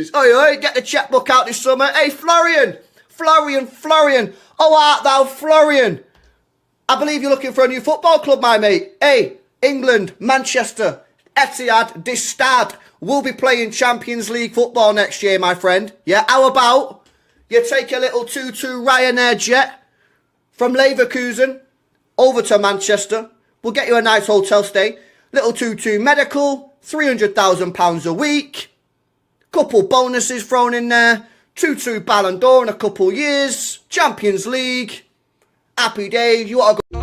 Oi, get the checkbook out this summer. Hey, Florian. Oh, art thou Florian? I believe you're looking for a new football club, my mate. Hey, England, Manchester, Etihad, this Stad will be playing Champions League football next year, my friend. Yeah, how about you take a little 2-2 Ryanair jet from Leverkusen over to Manchester. We'll get you a nice hotel stay. Little 2-2 medical, £300,000 a week. Couple bonuses thrown in there. 2-2 Ballon d'Or in a couple years. Champions League. Happy days. You ought to go.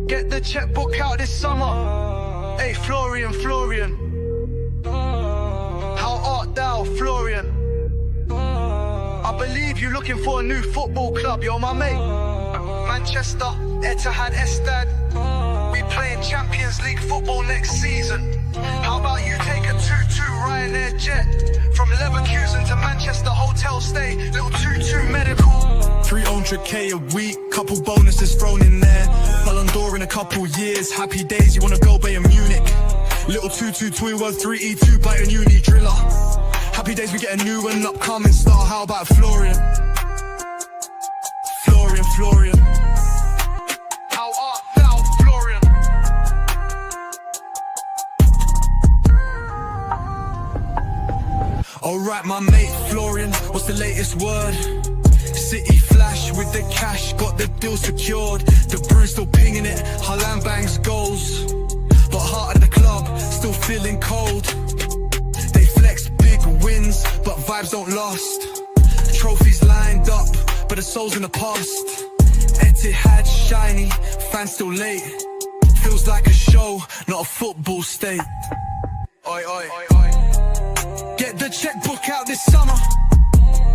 Get the checkbook out this summer. Hey, Florian. How art thou, Florian? I believe you're looking for a new football club, yo, my mate. Manchester, Etihad, Estad. We playing Champions League football next season. How about you take a 2-2 Ryanair jet from Leverkusen to Manchester hotel stay, little 2-2 medical. 300k a week, couple bonuses thrown in there. Ballon d'Or in a couple years, happy days, you wanna go Bayern Munich. Little 2-2 2-1 3-E2 Bayern Uni driller. Happy days, we get a new and upcoming star. How about Florian? Florian. How art thou, Florian? Alright, my mate Florian, what's the latest word? City flash with the cash, got the deal secured. The Bruce still pinging it, Husam bangs goals. But heart of the club, still feeling cold. They flex big wins, but vibes don't last. Trophies lined up, but the soul's in the past. Etihad shiny, fans still late. Feels like a show, not a football state. Oi. Get the checkbook out this summer.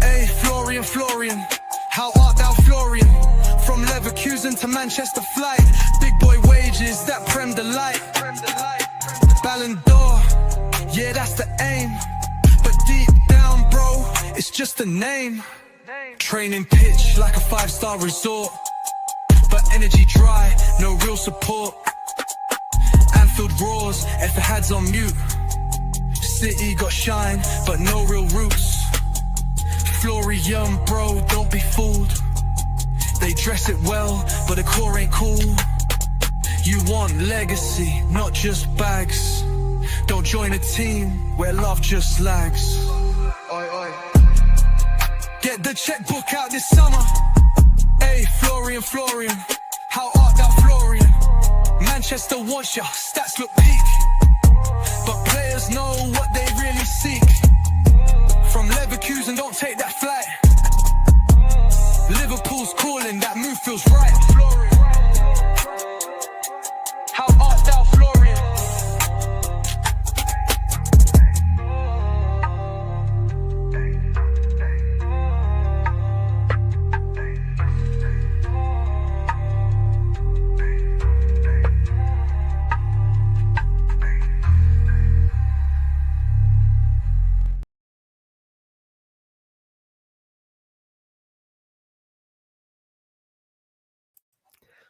Hey, Florian. How art thou, Florian? From Leverkusen to Manchester flight. Big boy wages, that Prem delight. Ballon d'Or, yeah, that's the aim. But deep down, bro, it's just a name. Training pitch like a 5-star resort. But energy dry, no real support. Anfield roars, Etihad's on mute. City got shine, but no real roots. Florian, bro, don't be fooled. They dress it well, but the core ain't cool. You want legacy, not just bags. Don't join a team where love just lags. Oi. Get the checkbook out this summer. Hey, Florian. How art thou, Florian? Manchester wants ya, stats look peak. But players know what they really seek. From Leverkusen, don't take that flight. Liverpool's calling, that move feels right. How art thou, Florian?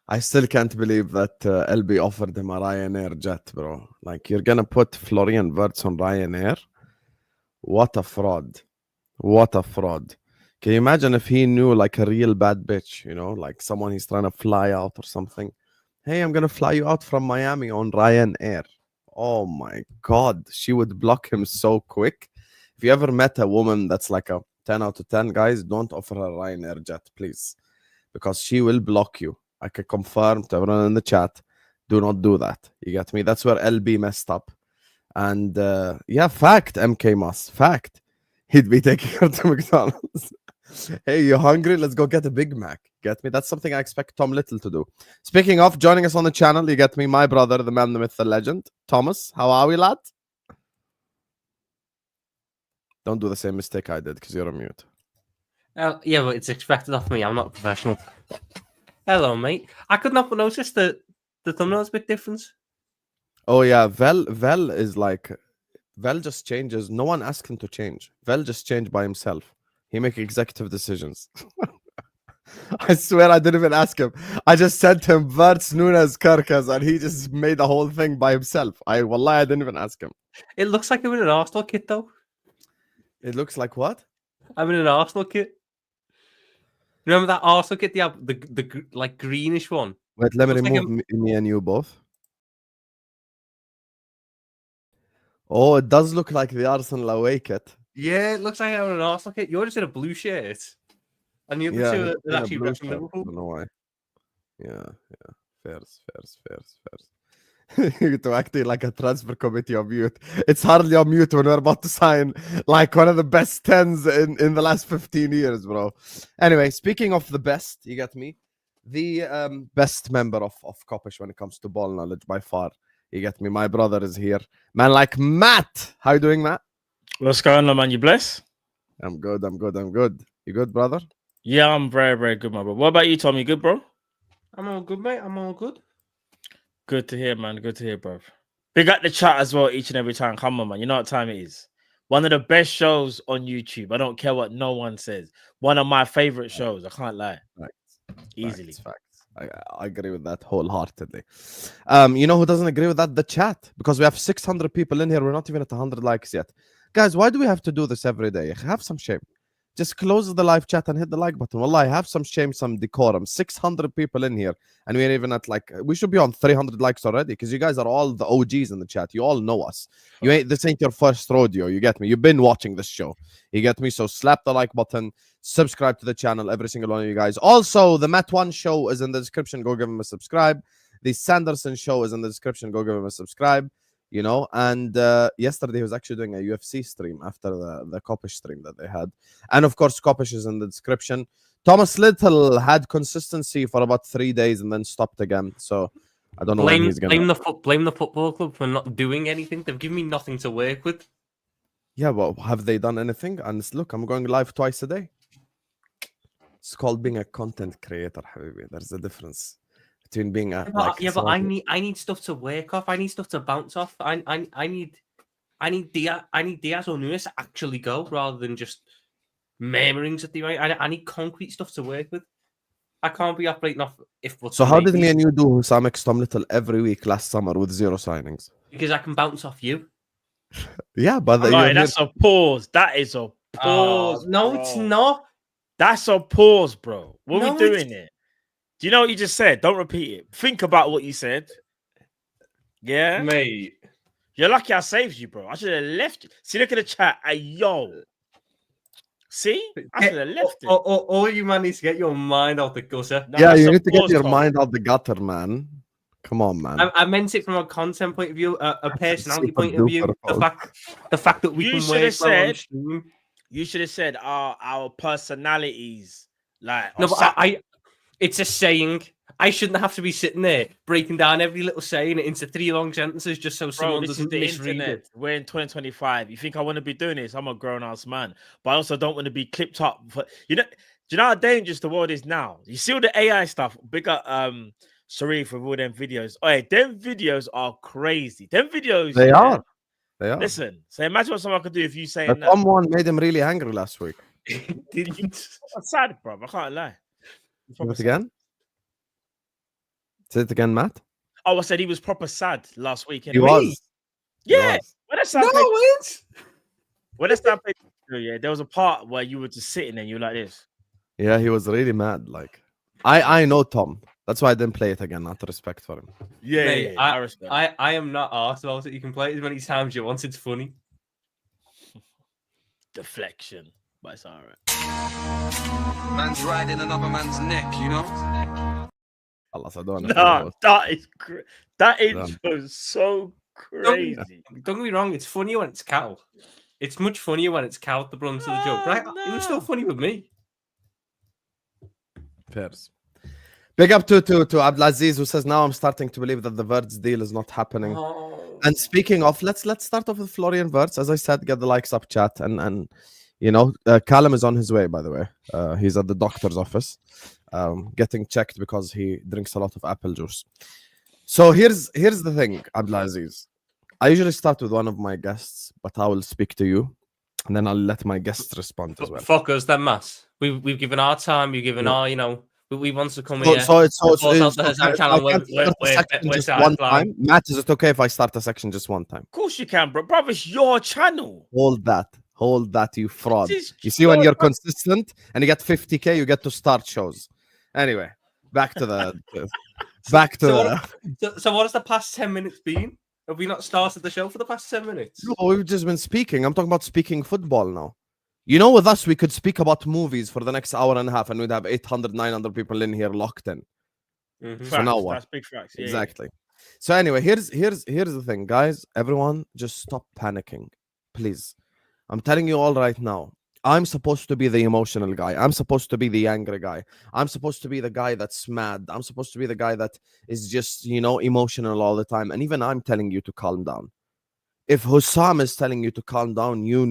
I still can't believe that LB offered him a Ryanair jet, bro. Like, you're gonna put Florian Wirtz on Ryanair? What a fraud. Can you imagine if he knew like a real bad bitch, you know, like someone he's trying to fly out or something? Hey, I'm gonna fly you out from Miami on Ryanair. Oh my God, she would block him so quick. If you ever met a woman that's like a 10 out of 10, guys, don't offer her a Ryanair jet, please. Because she will block you. I can confirm to everyone in the chat, do not do that. You get me? That's where LB messed up. And yeah, fact, MK Mas, fact. He'd be taking her to McDonald's. Hey, you hungry? Let's go get a Big Mac. Get me? That's something I expect Tom Little to do. Speaking of, joining us on the channel, you get me, my brother, the man, the myth, the legend, Thomas. How are we, lad? Don't do the same mistake I did, because you're on mute. Yeah, but it's expected of me. I'm not a professional. Hello, mate. I could not notice the thumbnail's a bit different. Oh, yeah. Vel is like... Vel just changes. No one asked him to change. Vel just changed by himself. He make executive decisions. I swear I didn't even ask him. I just sent him Wirtz, Nunez, Kerkez, and he just made the whole thing by himself. Wallahi, I didn't even ask him. It looks like it with an Arsenal kit, though. It looks like what? I'm in an Arsenal kit. Remember that Arsenal kit? The like greenish one. Wait, let me Looks like remove me and you both. Oh, it does look like the Arsenal away kit. Yeah, it looks like I'm in an Arsenal kit. You're just in a blue shirt, and the other Yeah, two in are a actually blue repping shirt. I Liverpool. don't know why. Yeah. Fairs. To acting like a transfer committee on mute. It's hardly on mute when we're about to sign like one of the best 10s in the last 15 years, bro. Anyway, speaking of the best, you got me. The best member of Kopish when it comes to ball knowledge by far. You get me. My brother is here. Man, like Matt. How you doing, Matt? What's going on, man? You blessed? I'm good. You good, brother? Yeah, I'm very, very good, my bro. What about you, Tom? You good, bro? I'm all good, mate. I'm all good. Good to hear, man. Good to hear, bro. Big up the chat as well each and every time. Come on, man. You know what time it is. One of the best shows on YouTube. I don't care what no one says. One of my favorite shows. I can't lie. Easily. Facts. I agree with that wholeheartedly. You know who doesn't agree with that? The chat. Because we have 600 people in here. We're not even at 100 likes yet. Guys, why do we have to do this every day? Have some shame. Just close the live chat and hit the like button. Wallah, have some shame, some decorum. 600 people in here. And we're even at like, we should be on 300 likes already. Because you guys are all the OGs in the chat. You all know us. This ain't your first rodeo. You get me? You've been watching this show. You get me? So slap the like button. Subscribe to the channel, every single one of you guys. Also, the Matt One show is in the description. Go give him a subscribe. The Sanderson show is in the description. Go give him a subscribe. You know, and yesterday he was actually doing a UFC stream after the Kopish stream that they had. And of course, Kopish is in the description. Thomas Little had consistency for about 3 days and then stopped again. So I don't know when he's going to... Blame the football club for not doing anything. They've given me nothing to work with. Yeah, well, have they done anything? And look, I'm going live twice a day. It's called being a content creator, Habibi. There's a difference between being a but I need stuff to work off. I need stuff to bounce off. I need Diaz or Nunez to actually go rather than just murmurings at the right. I need concrete stuff to work with. I can't be operating off if. So how did me and you do Husam X Tom Little every week last summer with 0 signings? Because I can bounce off you. Yeah, but that's a pause. That is a pause. No, bro. It's not. That's a pause, bro. What are No, we doing here? Do you know what you just said? Don't repeat it. Think about what you said. Yeah? Mate. You're lucky I saved you, bro. I should have left you. See, look at the chat. Hey, yo. See? I should have left it. All you man needs to get your mind out the gutter. No, yeah, that's you a need to get pause, your Tom. mind out the gutter, man. Come on, man. I meant it from a content point of view, a personality Super point of view. duper The fact that we You can should have work well on said- stream. You should have said our personalities. Like, No, but it's a saying. I shouldn't have to be sitting there breaking down every little saying into 3 long sentences just so Bro, someone this is doesn't the misread internet. it. We're in 2025. You think I want to be doing this? I'm a grown-ass man. But I also don't want to be clipped up. Do you know how dangerous the world is now? You see all the AI stuff? Big up Sharif with all them videos. Oh, hey, them videos are crazy. Them videos... They are. Listen, so imagine what someone could do if you say But that. someone made him really angry last week. Didn't. I'm sad, bro. I can't lie. Say it again? Say it again, Matt? Oh, I said he was proper sad last week. He was. Yeah. When I started No, it's... When I started playing, yeah, there was a part where you were just sitting and you were like this. Yeah, he was really mad. Like, I know Tom. That's why I didn't play it again. Out of respect for him. Yeah, Mate, I respect. I am not arsed about it. You can play it as many times you want. It's funny. Deflection, but it's all right. Man's riding another man's neck, you know? Allah, I don't know. No, that intro is so crazy. Don't get me wrong. It's funny when it's Cal. It's much funnier when it's Cal at the brunt of the joke. Right? It was still funny with me. Fairs. Big up to Abdulaziz, who says, now I'm starting to believe that the Wirtz deal is not happening. Oh. And speaking of, let's start off with Florian Wirtz. As I said, get the likes up, chat, and you know, Callum is on his way. By the way, he's at the doctor's office, getting checked because he drinks a lot of apple juice. So here's the thing, Abdulaziz. I usually start with one of my guests, but I will speak to you, and then I'll let my guests respond as well. Fuck us, then, Matt. We've given our time. We've given our, you know. We want to come So, here. so it's We're just one time. Matt, is it okay if I start a section just one time? Of course you can, bro. Bro, it's your channel. Hold Hold that, you fraud. This is You see, when fraud, you're bro. consistent and you get 50K, you get to start shows. Anyway, back to the So what has the past 10 minutes been? Have we not started the show for the past 10 minutes? No, we've just been speaking. I'm talking about speaking football now. You know, with us, we could speak about movies for the next hour and a half, and we'd have 800, 900 people in here locked in. Mhm. So now Facts, what? That's big facts. Yeah, Exactly. So anyway, here's the thing, guys. Everyone, just stop panicking, please. I'm telling you all right now. I'm supposed to be the emotional guy. I'm supposed to be the angry guy. I'm supposed to be the guy that's mad. I'm supposed to be the guy that is just, emotional all the time. And even I'm telling you to calm down. If Husam is telling you to calm down, you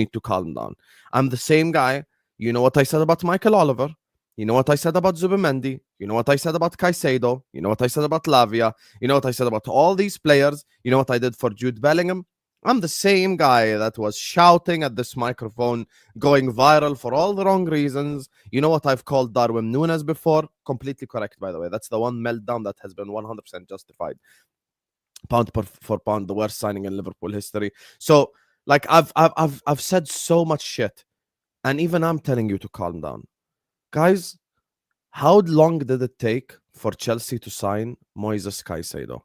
need to calm down. I'm the same guy. You know what I said about Michael Oliver. You know what I said about Zubimendi. You know what I said about Caicedo. You know what I said about Lavia. You know what I said about all these players. You know what I did for Jude Bellingham. I'm the same guy that was shouting at this microphone, going viral for all the wrong reasons. You know what I've called Darwin Nunez before? Completely correct, by the way. That's the one meltdown that has been 100% justified. Pound for pound, the worst signing in Liverpool history. So, like, I've said so much shit, and even I'm telling you to calm down, guys. How long did it take for Chelsea to sign Moises Caicedo?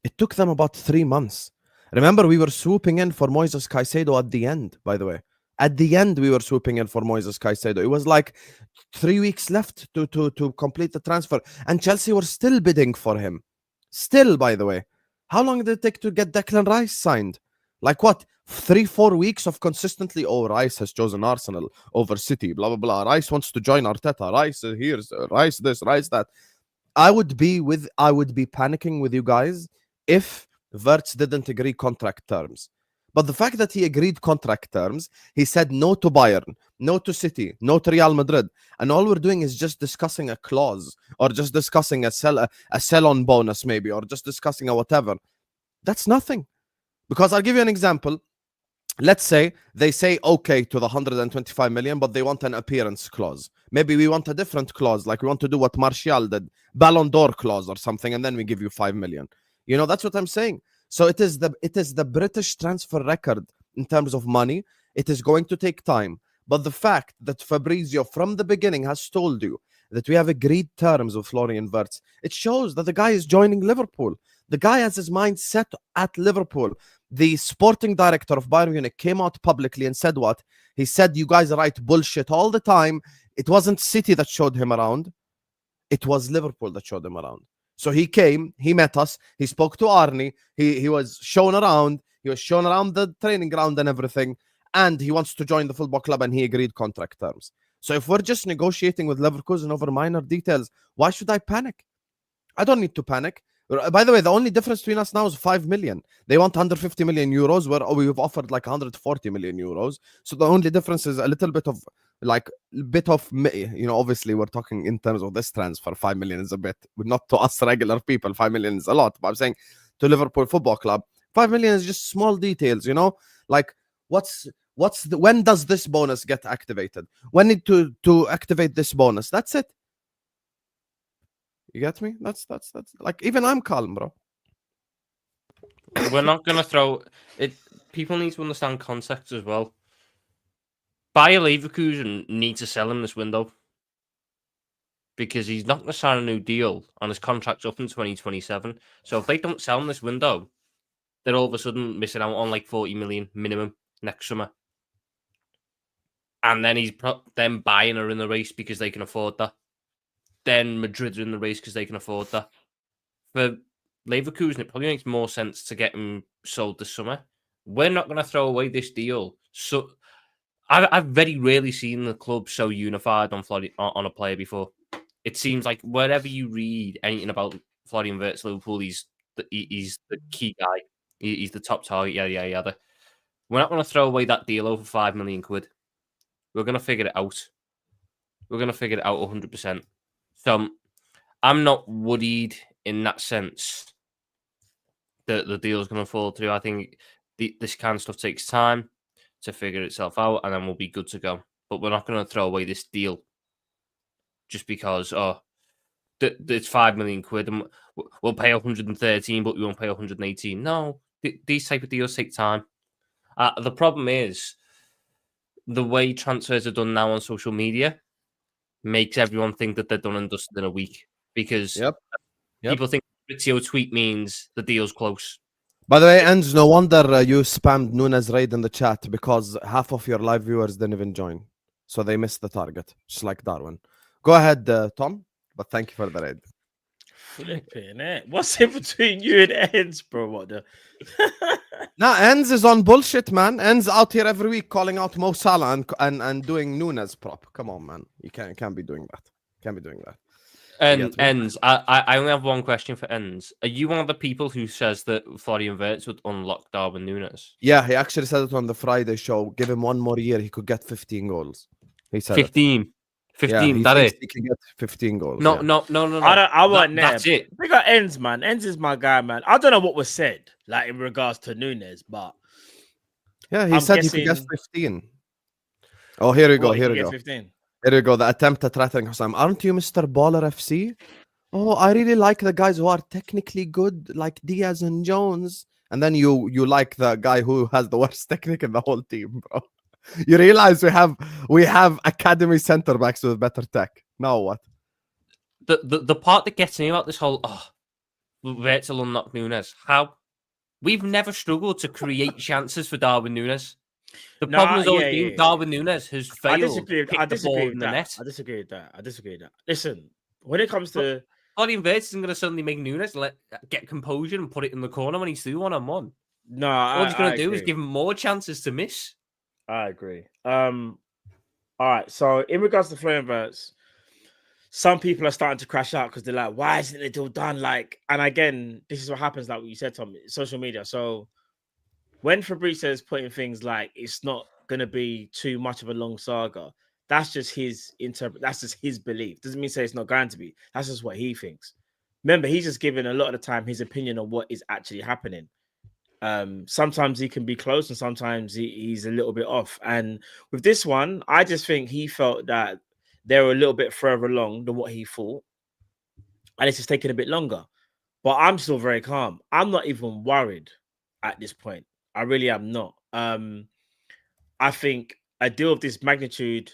It took them about 3 months. Remember, we were swooping in for Moises Caicedo at the end, by the way. At the end, we were swooping in for Moises Caicedo. It was like 3 weeks left to complete the transfer, and Chelsea were still bidding for him. Still, by the way. How long did it take to get Declan Rice signed? Like what? 3-4 weeks of consistently, Rice has chosen Arsenal over City, blah, blah, blah. Rice wants to join Arteta. Rice here's Rice this, Rice that. I would be panicking with you guys if Wirtz didn't agree contract terms. But the fact that he agreed contract terms, he said no to Bayern, no to City, no to Real Madrid, and all we're doing is just discussing a clause, or just discussing a sell-on bonus maybe, or just discussing a whatever. That's nothing. Because I'll give you an example. Let's say they say okay to the 125 million, but they want an appearance clause. Maybe we want a different clause, like we want to do what Martial did, Ballon d'Or clause or something, and then we give you 5 million. That's what I'm saying. So it is the British transfer record in terms of money. It is going to take time. But the fact that Fabrizio from the beginning has told you that we have agreed terms with Florian Wirtz, it shows that the guy is joining Liverpool. The guy has his mind set at Liverpool. The sporting director of Bayern Munich came out publicly and said what? He said, you guys write bullshit all the time. It wasn't City that showed him around. It was Liverpool that showed him around. So he came, he met us, he spoke to Arnie, he was shown around, the training ground and everything, and he wants to join the football club, and he agreed contract terms. So if we're just negotiating with Leverkusen over minor details, why should I panic? I don't need to panic. By the way, the only difference between us now is 5 million. They want 150 million euros, where we've offered like 140 million euros. So the only difference is a little bit of, obviously we're talking in terms of this transfer. 5 million is a bit, not to us regular people, 5 million is a lot. But I'm saying to Liverpool Football Club, 5 million is just small details, like when does this bonus get activated? When need to activate this bonus? That's it. You get me? That's like, even I'm calm, bro. We're not gonna throw it. People need to understand context as well. Bayer Leverkusen need to sell him this window because he's not going to sign a new deal and his contract's up in 2027. So if they don't sell him this window, they're all of a sudden missing out on like 40 million minimum next summer. And then then Bayern are in the race because they can afford that. Then Madrid are in the race because they can afford that. For Leverkusen, it probably makes more sense to get him sold this summer. We're not going to throw away this deal. So I've very rarely seen the club so unified on a player before. It seems like wherever you read anything about Florian Wirtz, Liverpool, he's the key guy. He's the top target. Yeah. We're not going to throw away that deal over 5 million quid. We're going to figure it out. We're going to figure it out 100%. So I'm not worried in that sense that the deal's going to fall through. I think this kind of stuff takes time to figure itself out, and then we'll be good to go. But we're not going to throw away this deal just because, it's 5 million quid and we'll pay 113, but we won't pay 118. No, these type of deals take time. The problem is the way transfers are done now on social media makes everyone think that they're done and dusted in a week because Yep. people think Fabrizio tweet means the deal's close. By the way, Enz, no wonder you spammed Nunez raid in the chat because half of your live viewers didn't even join. So they missed the target, just like Darwin. Go ahead, Tom, but thank you for the raid. Flipping it. What's in between you and Ends, bro? What the? Nah, Enz is on bullshit, man. Enz out here every week calling out Mo Salah and doing Nunez prop. Come on, man. You can't be doing that. Can't be doing that. And Ends, I only have one question for Ends. Are you one of the people who says that Florian Wirtz would unlock Darwin Nunez? Yeah, he actually said it on the Friday show. Give him one more year, he could get 15 goals. He said 15. it. 15, he that thinks it? he can get 15 goals. No. I want there. That's it. We got Ends, man. Ends is my guy, man. I don't know what was said, like in regards to Nunez, but Yeah, he I'm said he could get guessing- 15. Oh, here we go. what, he Here we gets go. 15. Here we go. The attempt at threatening Husam. Aren't you Mr. Baller FC? Oh, I really like the guys who are technically good, like Diaz and Jones. And then you like the guy who has the worst technique in the whole team, bro. You realize we have academy center backs with better tech. Now what? The part that gets me about this whole Wirtz will unlock Nunez. How? We've never struggled to create chances for Darwin Nunez. The No, problem has always yeah, been yeah. Darwin Nunez has I failed disagree. to I kick the disagree ball with in the that. net. I disagree with that. I disagree with that. Listen, when it comes to Florian Wirtz isn't going to suddenly make Nunez get composure and put it in the corner when he's through 1-on-1. no, All he's going to do agree. is give him more chances to miss. I agree. All right. So in regards to Florian Wirtz, some people are starting to crash out because they're like, "Why isn't the deal done?" Like, and again, this is what happens. Like what you said, Tom, social media. So when Fabrizio is putting things like it's not going to be too much of a long saga, that's just his That's just his belief. Doesn't mean say it's not going to be. That's just what he thinks. Remember, he's just giving a lot of the time his opinion on what is actually happening. Sometimes he can be close and sometimes he's a little bit off. And with this one, I just think he felt that they were a little bit further along than what he thought. And it's just taking a bit longer. But I'm still very calm. I'm not even worried at this point. I really am not. I think a deal of this magnitude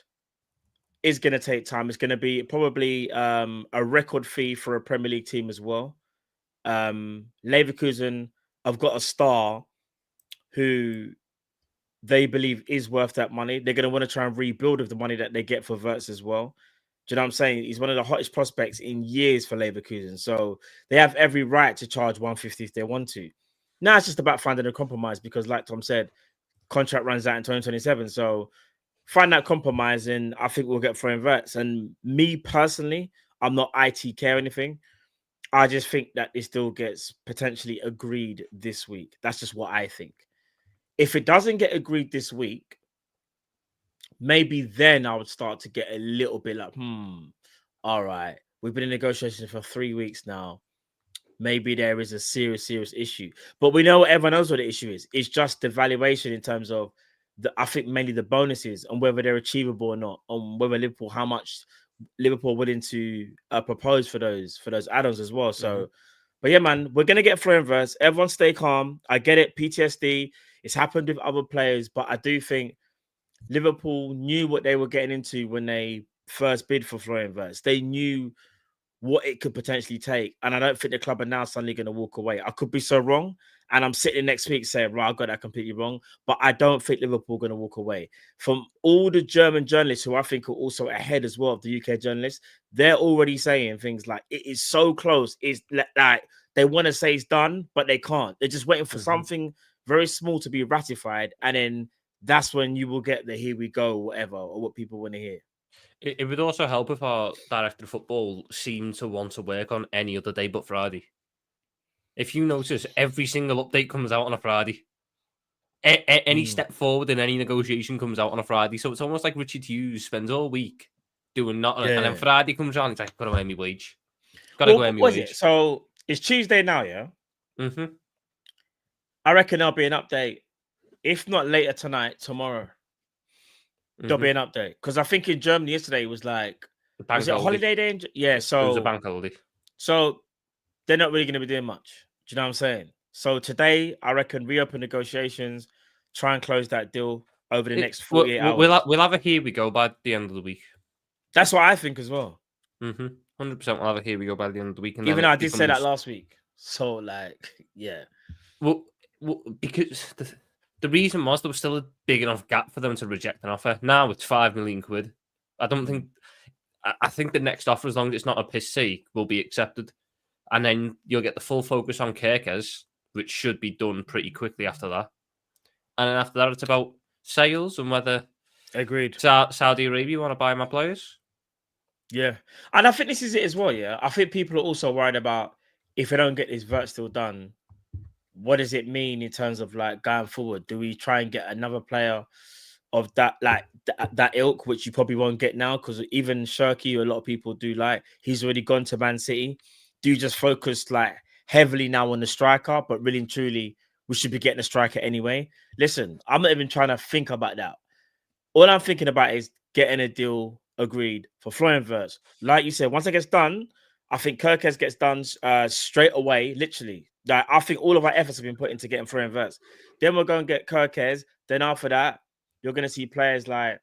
is going to take time. It's going to be probably a record fee for a Premier League team as well. Leverkusen have got a star who they believe is worth that money. They're going to want to try and rebuild with the money that they get for Wirtz as well. Do you know what I'm saying? He's one of the hottest prospects in years for Leverkusen. So they have every right to charge 150 if they want to. Now it's just about finding a compromise because, like Tom said, contract runs out in 2027. So find that compromise and I think we'll get Florian Wirtz. And me personally, I'm not ITK or anything. I just think that this deal gets potentially agreed this week. That's just what I think. If it doesn't get agreed this week, maybe then I would start to get a little bit like, all right, we've been in negotiations for 3 weeks now. Maybe there is a serious issue. But we know everyone knows what the issue is. It's just the valuation in terms of I think mainly the bonuses and whether they're achievable or not, on whether Liverpool, how much Liverpool are willing to propose for those add-ons as well. So, but yeah, man, we're gonna get Florian Wirtz. Everyone stay calm. I get it, PTSD. It's happened with other players, but I do think Liverpool knew what they were getting into when they first bid for Florian Wirtz. They knew what it could potentially take, and I don't think the club are now suddenly going to walk away. I could be so wrong, and I'm sitting next week saying, right, I got that completely wrong, but I don't think Liverpool are going to walk away. From all the German journalists who I think are also ahead as well of the UK journalists, they're already saying things like it is so close. It's like they want to say it's done, but they can't. They're just waiting for something very small to be ratified, and then that's when you will get the here we go, or whatever, or what people want to hear. It would also help if our director of football seemed to want to work on any other day but Friday. If you notice, every single update comes out on a Friday. Any step forward in any negotiation comes out on a Friday. So it's almost like Richard Hughes spends all week doing nothing. And then Friday comes around, he's like, gotta earn me wage. Gotta go earn me wage. So it's Tuesday now, yeah? Mm-hmm. I reckon there'll be an update. If not later tonight, tomorrow. There'll be an update. Because I think in Germany yesterday was like, was it a holiday day? Yeah, so it was a bank holiday. So they're not really going to be doing much. Do you know what I'm saying? So today, I reckon reopen negotiations, try and close that deal. over the next 48 hours. We'll have a here we go by the end of the week. That's what I think as well. 100%. We'll have a here we go by the end of the week. And Even then though it I did say that becomes- last week. So, like, yeah. Well, because the reason was there was still a big enough gap for them to reject an offer. Now it's 5 million quid. I don't think. I think the next offer, as long as it's not a piss take, will be accepted, and then you'll get the full focus on Kerkez, which should be done pretty quickly after that. And then after that, it's about sales and whether Agreed. Saudi Arabia want to buy my players. Yeah. And I think this is it as well, yeah. I think people are also worried about if we don't get this Wirtz deal done, what does it mean in terms of like going forward? Do we try and get another player of that like that ilk, which you probably won't get now? Because even Cherki, a lot of people do like, he's already gone to Man City. Do you just focus like heavily now on the striker, but really and truly, we should be getting a striker anyway? Listen, I'm not even trying to think about that. All I'm thinking about is getting a deal agreed for Florian Wirtz. Like you said, once it gets done, I think Kerkez gets done straight away, literally. Like, I think all of our efforts have been put into getting Florian Wirtz. Then we're going to get Kerkez. Then after that, you're going to see players like...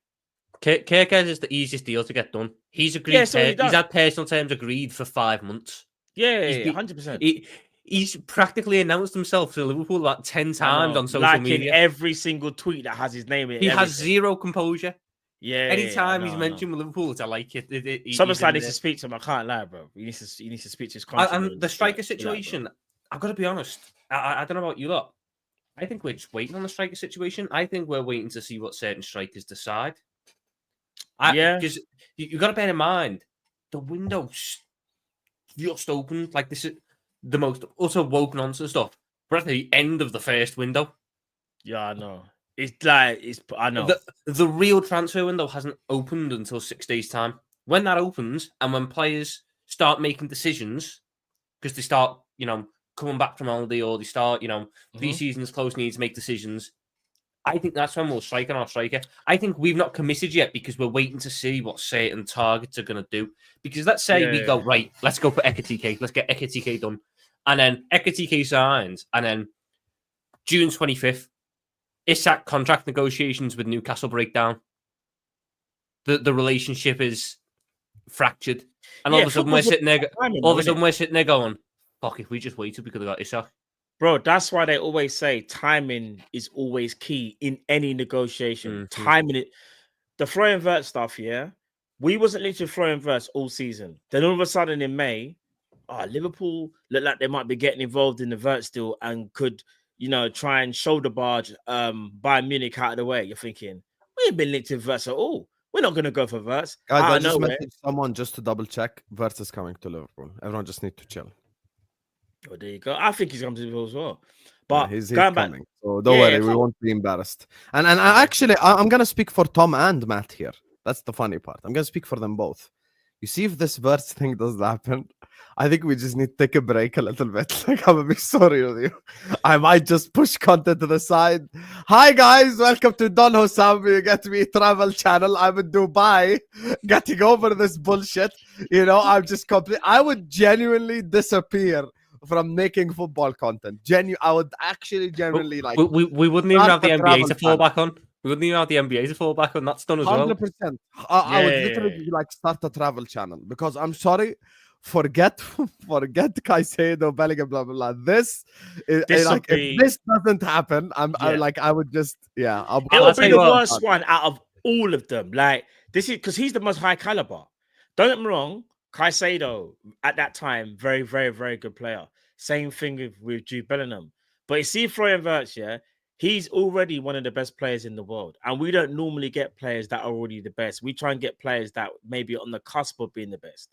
Kerkez is the easiest deal to get done. He's agreed. Yeah, so he's had personal terms agreed for 5 months. Yeah, He's 100%. He's practically announced himself to Liverpool like 10 times on social like media. In every single tweet that has his name in it. He has zero composure. Yeah. Anytime he's mentioned with Liverpool, it's I like it. Someone's like needs to speak to him. I can't lie, bro. He needs to speak to his country. And the striker situation, I've got to be honest. I don't know about you lot. I think we're just waiting on the striker situation. I think we're waiting to see what certain strikers decide. Because you've got to bear in mind, the window's just opened. Like, this is the most utter woke nonsense stuff. We're at the end of the first window. Yeah, I know. I know. The real transfer window hasn't opened until 6 days' time. When that opens and when players start making decisions, because they start, coming back from holiday or they start, pre-season's close, need to make decisions, I think that's when we'll strike on our striker. I think we've not committed yet because we're waiting to see what certain targets are going to do. Because let's say we go, right, let's go for Ekatike. Let's get Ekatike done. And then Ekatike signs. And then June 25th, Isak contract negotiations with Newcastle breakdown. The relationship is fractured. And all of a sudden we're sitting there going, fuck, if we just waited, we could have got Isak. Bro, that's why they always say timing is always key in any negotiation. Timing it. The Florian Wirtz stuff, yeah. We wasn't literally Florian Wirtz all season. Then all of a sudden in May, Liverpool look like they might be getting involved in the Wirtz deal and could, try and shoulder barge Bayern Munich out of the way. You're thinking, we ain't been linked to Wirtz at all. We're not going to go for Wirtz. Guys, I just messaged someone just to double check. Wirtz is coming to Liverpool. Everyone just need to chill. Oh, there you go. I think he's coming to Liverpool as well. But he's going coming. back, So don't worry, we won't be embarrassed. And I'm gonna speak for Tom and Matt here. That's the funny part. I'm gonna speak for them both. You see, if this Wirtz thing doesn't happen, I think we just need to take a break a little bit. Like, I'm a bit sorry with you. I might just push content to the side. Hi guys, welcome to Don Husam. You get me travel channel. I'm in Dubai, getting over this bullshit. I'm just I would genuinely disappear from making football content. I would actually genuinely like. We wouldn't even have the NBA to fall back on. We wouldn't even have the NBA to fall back on. That's done as 100%. well. 100%. I would literally start a travel channel because I'm sorry. Forget Caicedo, Bellingham, blah blah blah. This is like if this doesn't happen, I would just it'll be the worst one out of all of them. Like, this is because he's the most high caliber. Don't get me wrong. Caicedo at that time, very, very, very good player. Same thing with Jude Bellingham. But you see Florian Wirtz, he's already one of the best players in the world. And we don't normally get players that are already the best. We try and get players that maybe on the cusp of being the best.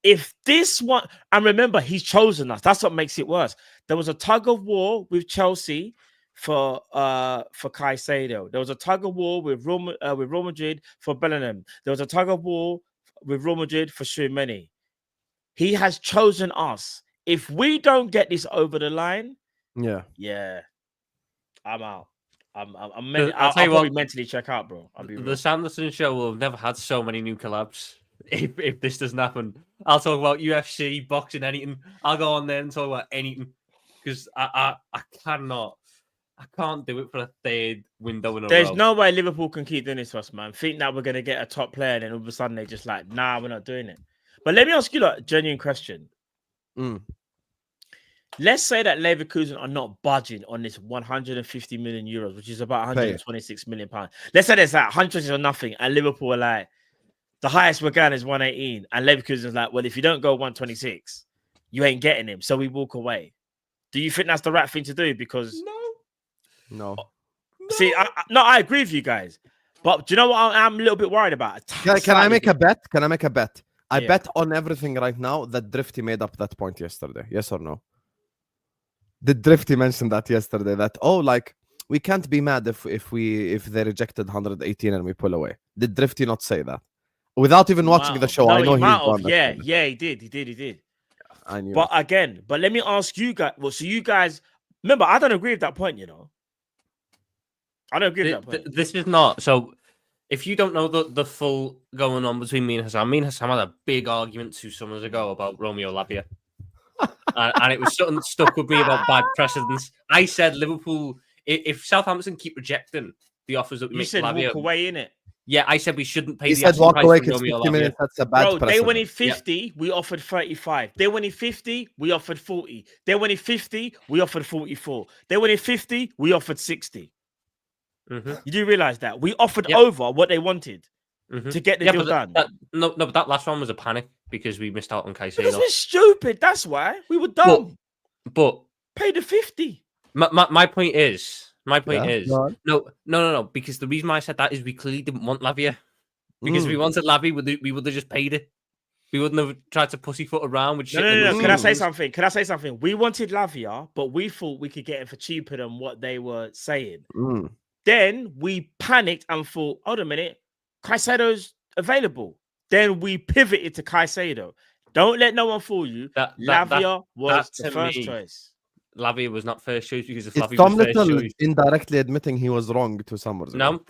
If this one, and remember, he's chosen us. That's what makes it worse. There was a tug of war with Chelsea for Caicedo. There was a tug of war with Real Madrid for Bellingham. There was a tug of war with Real Madrid for Tchouaméni. He has chosen us. If we don't get this over the line, I'm out. I'll probably mentally check out, bro. The Sanderson show will have never had so many new collabs. If this doesn't happen, I'll talk about UFC, boxing, anything. I'll go on there and talk about anything because I cannot I can't do it for a third window in a There's row. no way Liverpool can keep doing this to us, man. Think that we're gonna get a top player, and then all of a sudden they just like, nah, we're not doing it. But let me ask you a genuine question. Mm. Let's say that Leverkusen are not budging on this 150 million euros, which is about 126 million pounds. Let's say there's like 100 or nothing, and Liverpool are like, the highest we're going is 118, and Leverkusen is like, well, if you don't go 126, you ain't getting him, so we walk away. Do you think that's the right thing to do? Because No. see, I agree with you guys, but do you know what I'm a little bit worried about? Can I make a bet? Can I make a bet? I Yeah. bet on everything right now that Drifty made up that point yesterday. Yes or no? Did Drifty mention that yesterday? That like we can't be mad if they rejected 118 and we pull away. Did Drifty not say that? Without even watching the show, No, I know he might he's have. Yeah, he did. I knew. But again, let me ask you guys. Well, so you guys remember, I don't agree with that point. You know, I don't agree with that point. This is not so. If you don't know the full going on between me and Husam had a big argument 2 summers ago about Romeo Lavia. And it was something that stuck with me about bad precedents. I said Liverpool, if Southampton keep rejecting the offers that we You make said Lavia, walk away in it. yeah, I said we shouldn't pay He the said asking walk price away for because Romeo 50 Lavia. minutes, that's a bad Bro, they precedent. wanted 50, we offered 35. They wanted 50, we offered 40. They wanted 50, we offered 44. They wanted 50, we offered 60. Mm-hmm. You do realize that we offered Yep. over what they wanted Mm-hmm. to get the deal done. But that last one was a panic because we missed out on Because Caicedo. we're stupid. That's why we were dumb. But Pay the 50. my point is, go on. no, because the reason why I said that is we clearly didn't want Lavia. Because if we wanted Lavia, we would have just paid it. We wouldn't have tried to pussyfoot around with shit. No. Can I say something? We wanted Lavia, but we thought we could get it for cheaper than what they were saying. Mm. Then we panicked and thought, hold a minute, Caicedo's available. Then we pivoted to Caicedo. Don't let no one fool you. Lavia was the first choice. Lavia was not first choice because if It's Lavia Tom was first Little choice. indirectly admitting he was wrong 2 summers ago.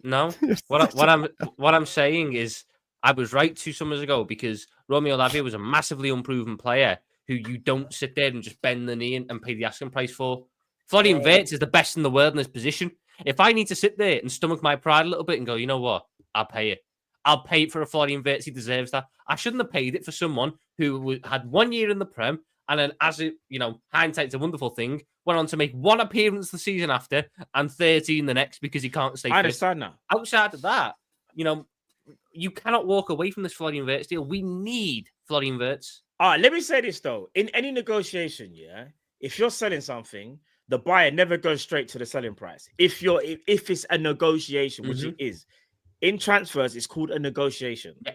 No. What I'm saying is I was right 2 summers ago because Romeo Lavia was a massively unproven player who you don't sit there and just bend the knee and pay the asking price for. Florian Wirtz is the best in the world in this position. If I need to sit there and stomach my pride a little bit and go, you know what, I'll pay it. I'll pay it for a Florian Wirtz. He deserves that. I shouldn't have paid it for someone who had 1 year in the Prem and then, as it, hindsight's a wonderful thing, went on to make 1 appearance the season after and 13 the next because he can't stay fit. I understand that. Outside of that, you cannot walk away from this Florian Wirtz deal. We need Florian Wirtz. All right, let me say this though. In any negotiation, if you're selling something, the buyer never goes straight to the selling price. If it's a negotiation, which it is, in transfers, it's called a negotiation. Yeah.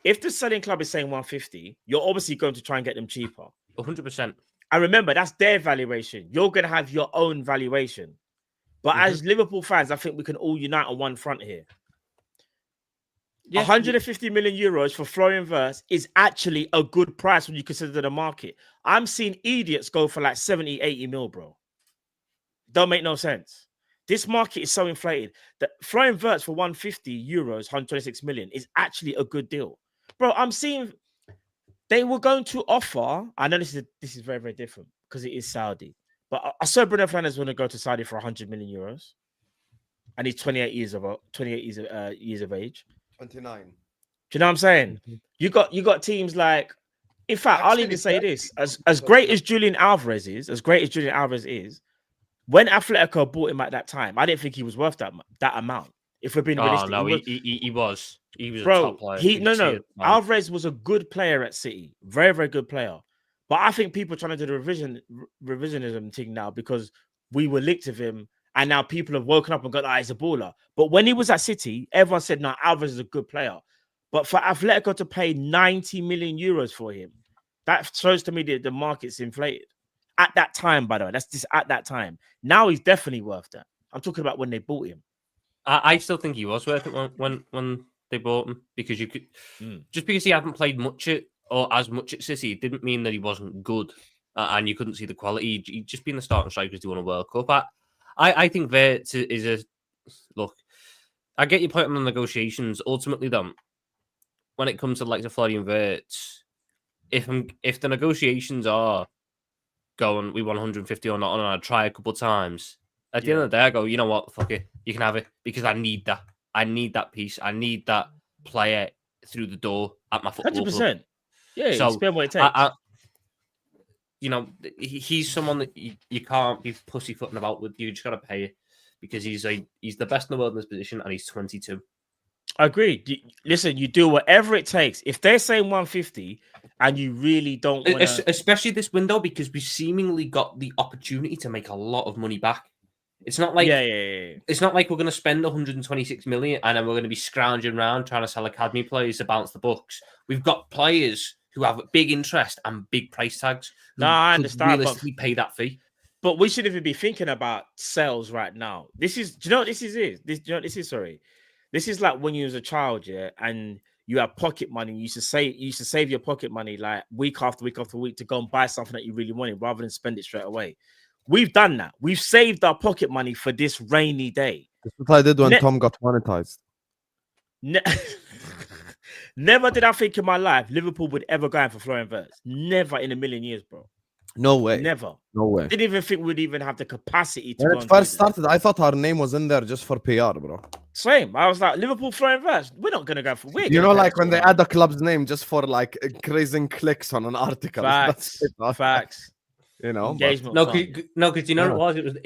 If the selling club is saying 150, you're obviously going to try and get them cheaper. 100%. And remember, that's their valuation. You're going to have your own valuation. But as Liverpool fans, I think we can all unite on one front here. 150 million euros for Florian Wirtz is actually a good price when you consider the market. I'm seeing idiots go for like 70, 80 mil, bro. Don't make no sense. This market is so inflated that Florian Wirtz for 150 euros, 126 million is actually a good deal. Bro, I'm seeing they were going to offer. I know this is very, very different because it is Saudi. But I saw Bruno Fernandes want to go to Saudi for 100 million euros. And he's 28 years of age. 29. Do you know what I'm saying? You got teams like, in fact, I'll even say this: as great as Julian Alvarez is, when Atletico bought him at that time, I didn't think he was worth that amount. If we're being realistic, he was. He was bro, a top player. Alvarez was a good player at City, very, very good player. But I think people are trying to do the revisionism thing now because we were linked with him. And now people have woken up and gone, he's a baller. But when he was at City, everyone said, no, Alvarez is a good player. But for Atletico to pay 90 million euros for him, that shows to me that the market's inflated. At that time, by the way, that's just at that time. Now he's definitely worth that. I'm talking about when they bought him. I still think he was worth it when they bought him because you could just because he hadn't played much or as much at City, it didn't mean that he wasn't good and you couldn't see the quality. He'd just been the starting strikers to win a World Cup. I think Wirtz is a look. I get your point on the negotiations. Ultimately, though, when it comes to like the Florian Wirtz, if the negotiations are going, we want 150 or not, and I try a couple of times, At the end of the day, I go, you know what? Fuck it. You can have it because I need that. I need that piece. I need that player through the door at my football 100%. club. Yeah, So, you spend what it takes. You know, he's someone that you can't be pussyfooting about with. You just got to pay it because he's the best in the world in this position and he's 22. I agree. Listen, you do whatever it takes. If they're saying 150 and you really don't want to... Especially this window because we seemingly got the opportunity to make a lot of money back. It's not like It's not like we're going to spend 126 million and then we're going to be scrounging around trying to sell academy players to bounce the books. We've got players who have big interest and big price tags. No, I understand. Realistically, pay that fee. But we shouldn't even be thinking about sales right now. This is, do you know what this is? Sorry, this is like when you was a child, and you have pocket money. You used to save your pocket money like week after week after week to go and buy something that you really wanted rather than spend it straight away. We've done that. We've saved our pocket money for this rainy day. That's what I did when Tom got monetized. Never did I think in my life Liverpool would ever go in for Florian Wirtz. Never in a million years, bro. No way. Never. No way. Didn't even think we'd even have the capacity to. When it first started, I thought our name was in there just for PR, bro. Same. I was like, Liverpool Florian Wirtz. We're not gonna go for. You know, like when they add the club's name just for like increasing clicks on an article. Facts. Facts. You know, engagement. Because you know what it was.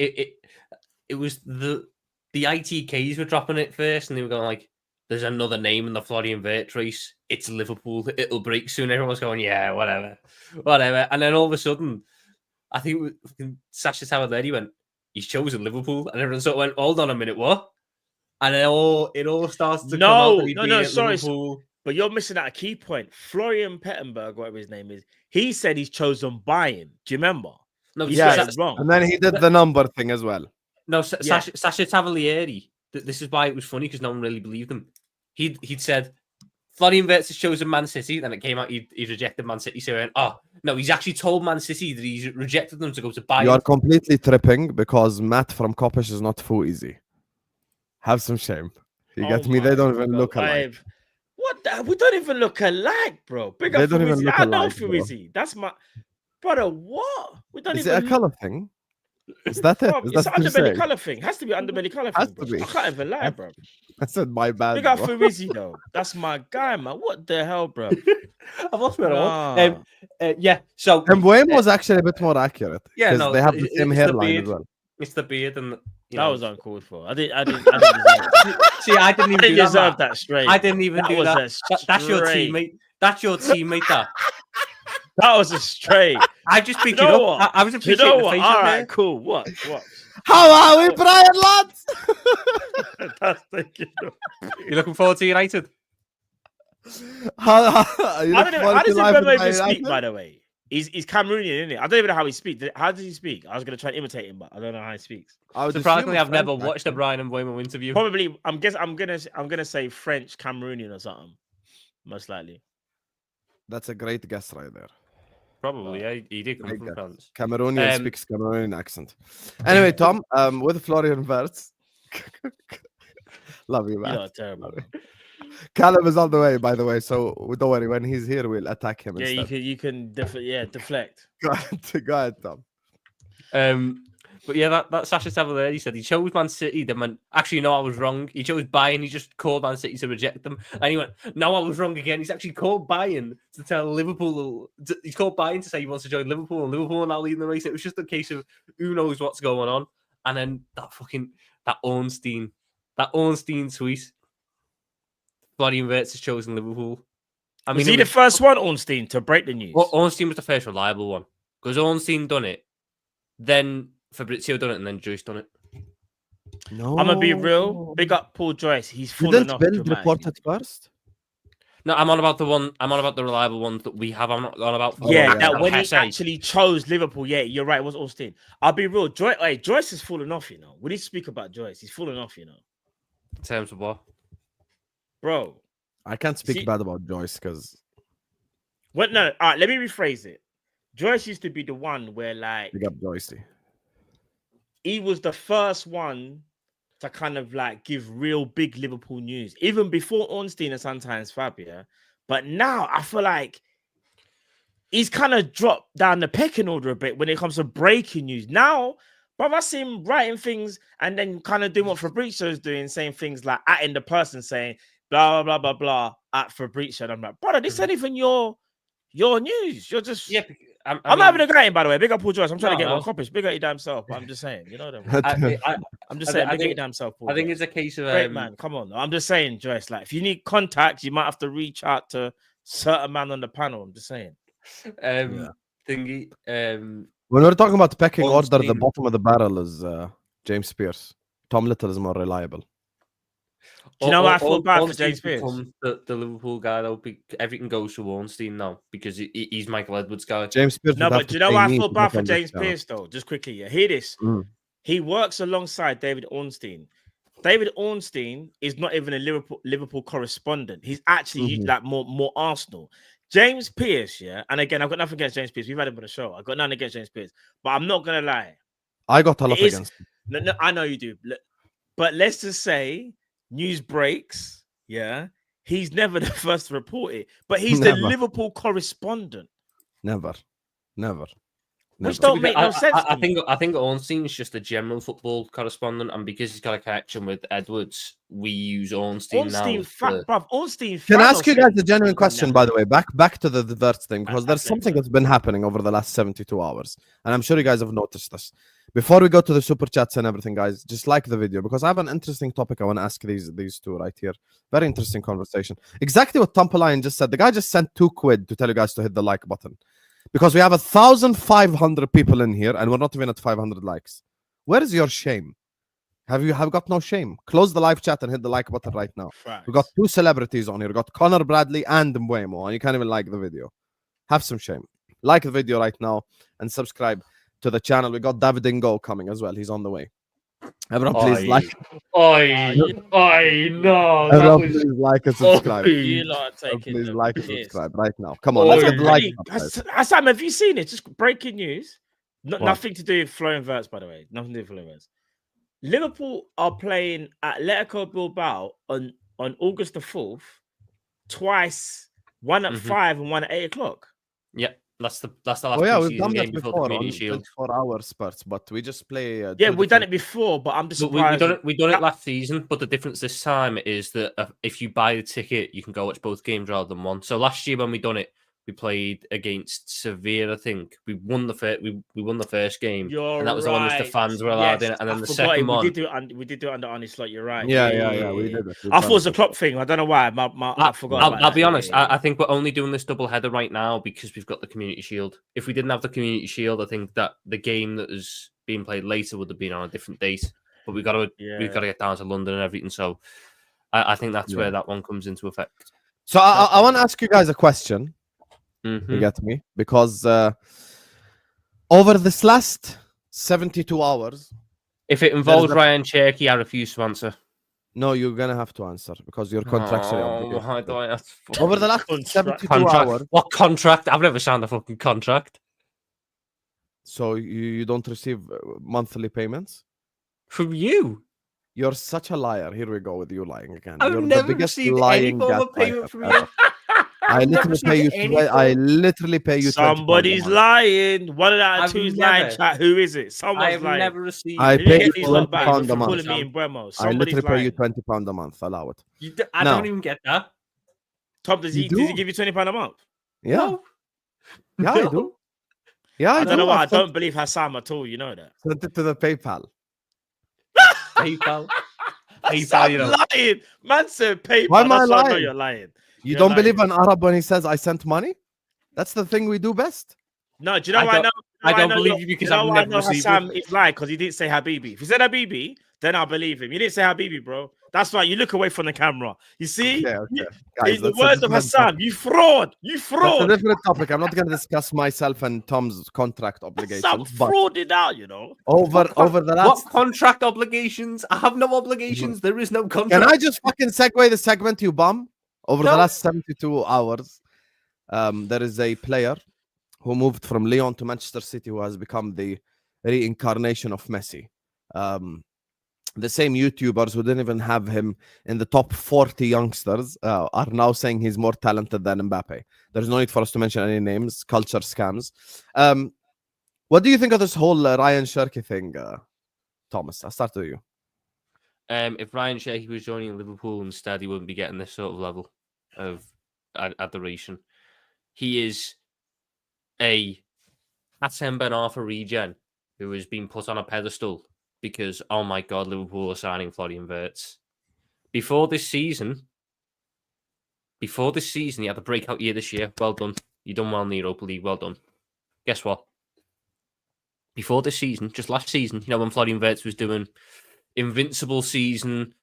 It was the ITKs were dropping it first, and they were going like, "There's another name in the Florian Wirtz race. It's Liverpool. It'll break soon." Everyone's going, "Yeah, whatever." And then all of a sudden, I think Sasha Tavaleri went, "He's chosen Liverpool," and everyone sort of went, "Hold on a minute, what?" And it all starts to come out sorry. Liverpool. But you're missing out a key point. Florian Pettenberg, whatever his name is, he said he's chosen Bayern. Do you remember? No, wrong. And then he did the number thing as well. No, Sasha Tavolieri. This is why it was funny because no one really believed him. He'd said Florian Wirtz has chosen Man City, then it came out he'd rejected Man City. So he went, oh no, he's actually told Man City that he's rejected them to go to Bayern. You are completely tripping because Matt from Kopish is not too easy. Have some shame. You get me? They don't even look alike. What? We don't even look alike, bro. Big up Fuizzi. I know Fuizzi. That's my brother. What? We don't is even. Is it a color thing? Is that it? Bro, it's an underbelly color thing. Has to be underbelly color thing. To be. I can't even lie, bro. I said my bad. Big up Fuizzi though. That's my guy, man. What the hell, bro? I've lost my own. Yeah. So Mbeumo was actually a bit more accurate. Yeah, no, they have the same hairline as well. It's the beard and that was uncalled for. I didn't see. I didn't even deserve that straight. I didn't even do that. That's your teammate. That's your teammate. That was a straight. I just picked it up. I was appreciating the face. All right, cool. What? How are we, Brian, lads? You looking forward to United? How does Mbeumo speak, by the way? He's Cameroonian, isn't it? I don't even know how he speaks. How does he speak? I was going to try and imitate him, but I don't know how he speaks. Surprisingly, I've never watched a Brian Mbeumo interview. Probably, I'm gonna say French Cameroonian or something. Most likely. That's a great guess right there. Probably, yeah. He did come from France. Cameroonian speaks Cameroonian accent. Anyway, Tom, with Florian Wirtz. Love you, man. You're terrible. Callum is on the way, by the way, so don't worry. When he's here, we'll attack him. Yeah, you can deflect. Go ahead, Tom. But yeah, that Sasha Tavolieri said he chose Man City. Then went, actually, no, I was wrong. He chose Bayern. He just called Man City to reject them. And he went, no, I was wrong again. He's actually called Bayern to tell Liverpool. He's called Bayern to say he wants to join Liverpool, and Liverpool are now leading the race. It was just a case of who knows what's going on. And then that Ornstein tweet. Florian Wirtz has chosen Liverpool. I mean, was he the first one, Ornstein, to break the news? Well, Ornstein was the first reliable one because Ornstein done it, then Fabrizio done it, and then Joyce done it. No, I'm gonna be real. Big up Paul Joyce. He's falling off. Didn't Bill report it first? No, I'm on about the reliable ones that we have. I'm not on about. That when he actually chose Liverpool. Yeah, you're right. It was Ornstein. I'll be real. Joyce is falling off. You know, we need to speak about Joyce. He's falling off. You know, in terms of what? Bro, I can't speak bad about Joyce because. What? No, all right. Let me rephrase it. Joyce used to be the one where, like, big up Joyce. He was the first one to kind of like give real big Liverpool news, even before Ornstein and sometimes Fabia. But now I feel like he's kind of dropped down the pecking order a bit when it comes to breaking news. Now But I see him writing things and then kind of doing what Fabrizio's doing, saying things like atting the person, saying blah blah blah blah blah at Fabrizio. And I'm like, brother, this ain't even your news. You're just I'm having a great, by the way. Big up Paul Joyce. I'm trying to get one Kopish. Big up your damn self. But I'm just saying, you know what I mean? I'm just saying, big up your damn self, Paul. I think it's a case of great man. Come on, I'm just saying, Joyce. Like, if you need contacts, you might have to reach out to certain man on the panel. I'm just saying. Thingy. When we're talking about pecking order, the Ornstein. bottom of the barrel is James Pierce. Tom Little is more reliable. Do you know what I feel bad for James Pierce? The Liverpool guy, though, everything goes to Ornstein now because he's Michael Edwards' guy. James Pierce. No, but do you know why I feel bad for James Pierce, though? Just quickly, hear this. He works alongside David Ornstein. David Ornstein is not even a Liverpool correspondent. He's actually like more Arsenal. James Pierce, and again, I've got nothing against James Pierce. We've had him on the show. I've got nothing against James Pierce, but I'm not gonna lie. I got a lot against him. No, I know you do. But let's just say news breaks. He's never the first to report it, but he's the Liverpool correspondent. Never. Which don't make no sense. I think Ornstein is just a general football correspondent, and because he's got a connection with Edwards, we use Ornstein now. Ornstein. Can I ask you guys a genuine question, by the way? Back to the Wirtz thing, because there's something that's been happening over the last 72 hours, and I'm sure you guys have noticed this. Before we go to the super chats and everything, guys, just like the video, because I have an interesting topic I want to ask these two right here. Very interesting conversation. Exactly what Tom Lion just said. The guy just sent £2 to tell you guys to hit the like button. Because we have 1,500 people in here and we're not even at 500 likes. Where is your shame? Have got no shame? Close the live chat and hit the like button right now. Facts. We got 2 celebrities on here. We got Connor Bradley and Mbuemo, and you can't even like the video. Have some shame. Like the video right now and subscribe to the channel. We got David Ingo coming as well. He's on the way. Everyone, please like. No. Everyone, please like and subscribe. You lot are taking Please the like and piss. subscribe right now. Come on, let's get the like. Husam, have you seen it? Just breaking news. Nothing to do with Florian Wirtz, by the way. Nothing to do with Florian Wirtz. Liverpool are playing Atletico Bilbao on August the 4th, twice, one at 5 and one at 8 o'clock. Yep. That's the last we've done that before on 24-hour spurts, but we just play. We've done it before, but I'm just surprised. We done it last season, but the difference this time is that if you buy the ticket, you can go watch both games rather than one. So last year when we done it, we played against Sevilla. I think we won the first game, and that was the one that the fans were allowed in. And then the second one, we did do it under Arnie Slot. You're right. Yeah, we did it. I thought it was a Klopp thing. I don't know why. I forgot. I'll be honest. I think we're only doing this double header right now because we've got the Community Shield. If we didn't have the Community Shield, I think that the game that was being played later would have been on a different date. But we've got to get down to London and everything. So I think that's where that one comes into effect. So I want to ask you guys a question. Mm-hmm. You get me? Because over this last 72 hours... If it involves Ryan Cherki, I refuse to answer. No, you're going to have to answer because your contract's why do I have to... Over the last 72 hours... What contract? I've never signed a fucking contract. So you don't receive monthly payments? From you? You're such a liar. Here we go with you lying again. I've You're never the biggest received lying any form of payment from you. I literally pay you. Somebody's lying. One out of two is lying. Chat. Who is it? Someone's lying. Never received. I pay you £20 a month. I literally pay you £20 a month. Allow it. I don't even get that. Tom, does he give you £20 a month? Yeah. No. Yeah, I do. Yeah, I don't know why. I don't believe Husam at all. You know that. Send it to the PayPal. PayPal, you know. Lying. Man said PayPal. Why am I lying? I know you're lying. You don't believe an Arab when he says I sent money? That's the thing we do best. No, do you know why I know? I don't believe you because I've never received Husam is lying because he didn't say Habibi. If he said Habibi, then I believe him. You didn't say Habibi, bro. That's why you look away from the camera. You see? Okay. Guys, in the words of Husam, you fraud. You fraud. That's a different topic. I'm not going to discuss myself and Tom's contract obligations. Some frauded out, you know. Over the last... What contract obligations? I have no obligations. There is no contract. Can I just fucking segue the segment, you bum? Over the last 72 hours, there is a player who moved from Lyon to Manchester City who has become the reincarnation of Messi. The same YouTubers who didn't even have him in the top 40 youngsters are now saying he's more talented than Mbappe. There's no need for us to mention any names, culture scams. Well, What do you think of this whole Ryan Cherki thing, Thomas? I'll start with you. If Ryan Cherki was joining Liverpool instead, he wouldn't be getting this sort of level of adoration. He is a Hatem Ben Arfa regen who has been put on a pedestal because, oh my God, Liverpool are signing Florian Wirtz. Before this season, he had a breakout year this year. Well done. You done well in the Europa League. Well done. Guess what? Before this season, just last season, when Florian Wirtz was doing invincible season,